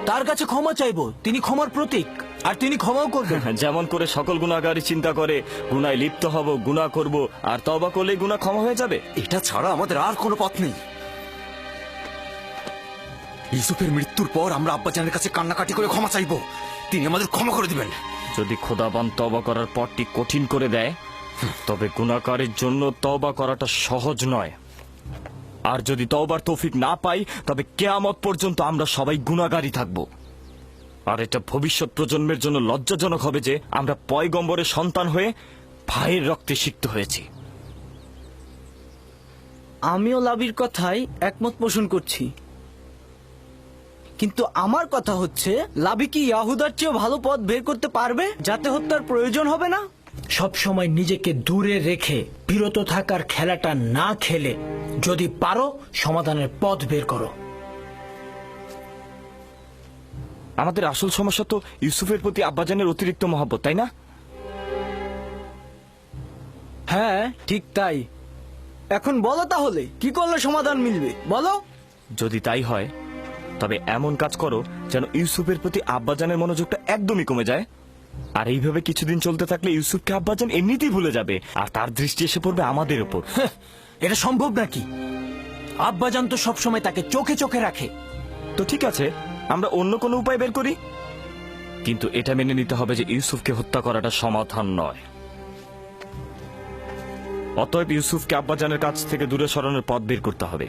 তার কাছে ক্ষমা চাইবো। তিনি ক্ষমার প্রতীক, আর তিনি ক্ষমাও করবেন। যেমন করে সকল গুনাহগারী চিন্তা করে গুনায় লিপ্ত হব, গুনাহ করব, আর তওবা করলেই গুনাহ ক্ষমা হয়ে যাবে। এটা ছাড়া আমাদের আর কোনো পথ নেই। ইউসুফের মৃত্যুর পর আমরা আব্বাজানের কাছে কান্নাকাটি করে ক্ষমা চাইবো, তিনি আমাদের ক্ষমা করে দিবেন। যদি খোদাবান তওবা করার পথটি কঠিন করে দেয়, তবে গুনাহগারের জন্য তওবা করাটা সহজ নয়। আর যদি তওবার তৌফিক না পাই, তবে কিয়ামত পর্যন্ত আমরা সবাই গুনাহগারই থাকব। আর এটা ভবিষ্যৎ প্রজন্মের জন্য লজ্জাজনক হবে যে আমরা পয়গম্বরের সন্তান হয়ে ভাইয়ের রক্তে সিক্ত হয়েছি। আমিও লাবির কথাই একমত পোষণ করছি, কিন্তু আমার কথা হচ্ছে লাবি কি ইয়াহুদার চেয়েও ভালো পথ বের করতে পারবে যাতে হত্যার প্রয়োজন হবে না? সব সময় নিজেকে দূরে রেখে বিরত থাকার খেলাটা না খেলে যদি পারো সমাধানের পথ বের করো। আমাদের আসল সমস্যা তো ইউসুফের প্রতি আব্বাজানের অতিরিক্ত মহব্বত, তাই না? হ্যাঁ ঠিক তাই। এখন বলো তাহলে কি করলে সমাধান মিলবে, বলো। যদি তাই হয়, তবে এমন কাজ করো যেন ইউসুফের প্রতি আব্বাজানের মনোযোগটা একদমই কমে যায়। আর এইভাবে কিছুদিন চলতে থাকলে ইউসুফকে আব্বাজান এমনিতেই ভুলে যাবে, আর তার দৃষ্টি এসে পড়বে আমাদের উপর। এটা সম্ভব নাকি? আব্বাজান তো সবসময় তাকে চোখে চোখে রাখে। তো ঠিক আছে, আমরা অন্য কোনো উপায় বের করি, কিন্তু এটা মেনে নিতে হবে যে ইউসুফকে হত্যা করাটা সমাধান নয়। অতএব ইউসুফকে আব্বাজানের কাছ থেকে দূরে সরানোর পথ বের করতে হবে।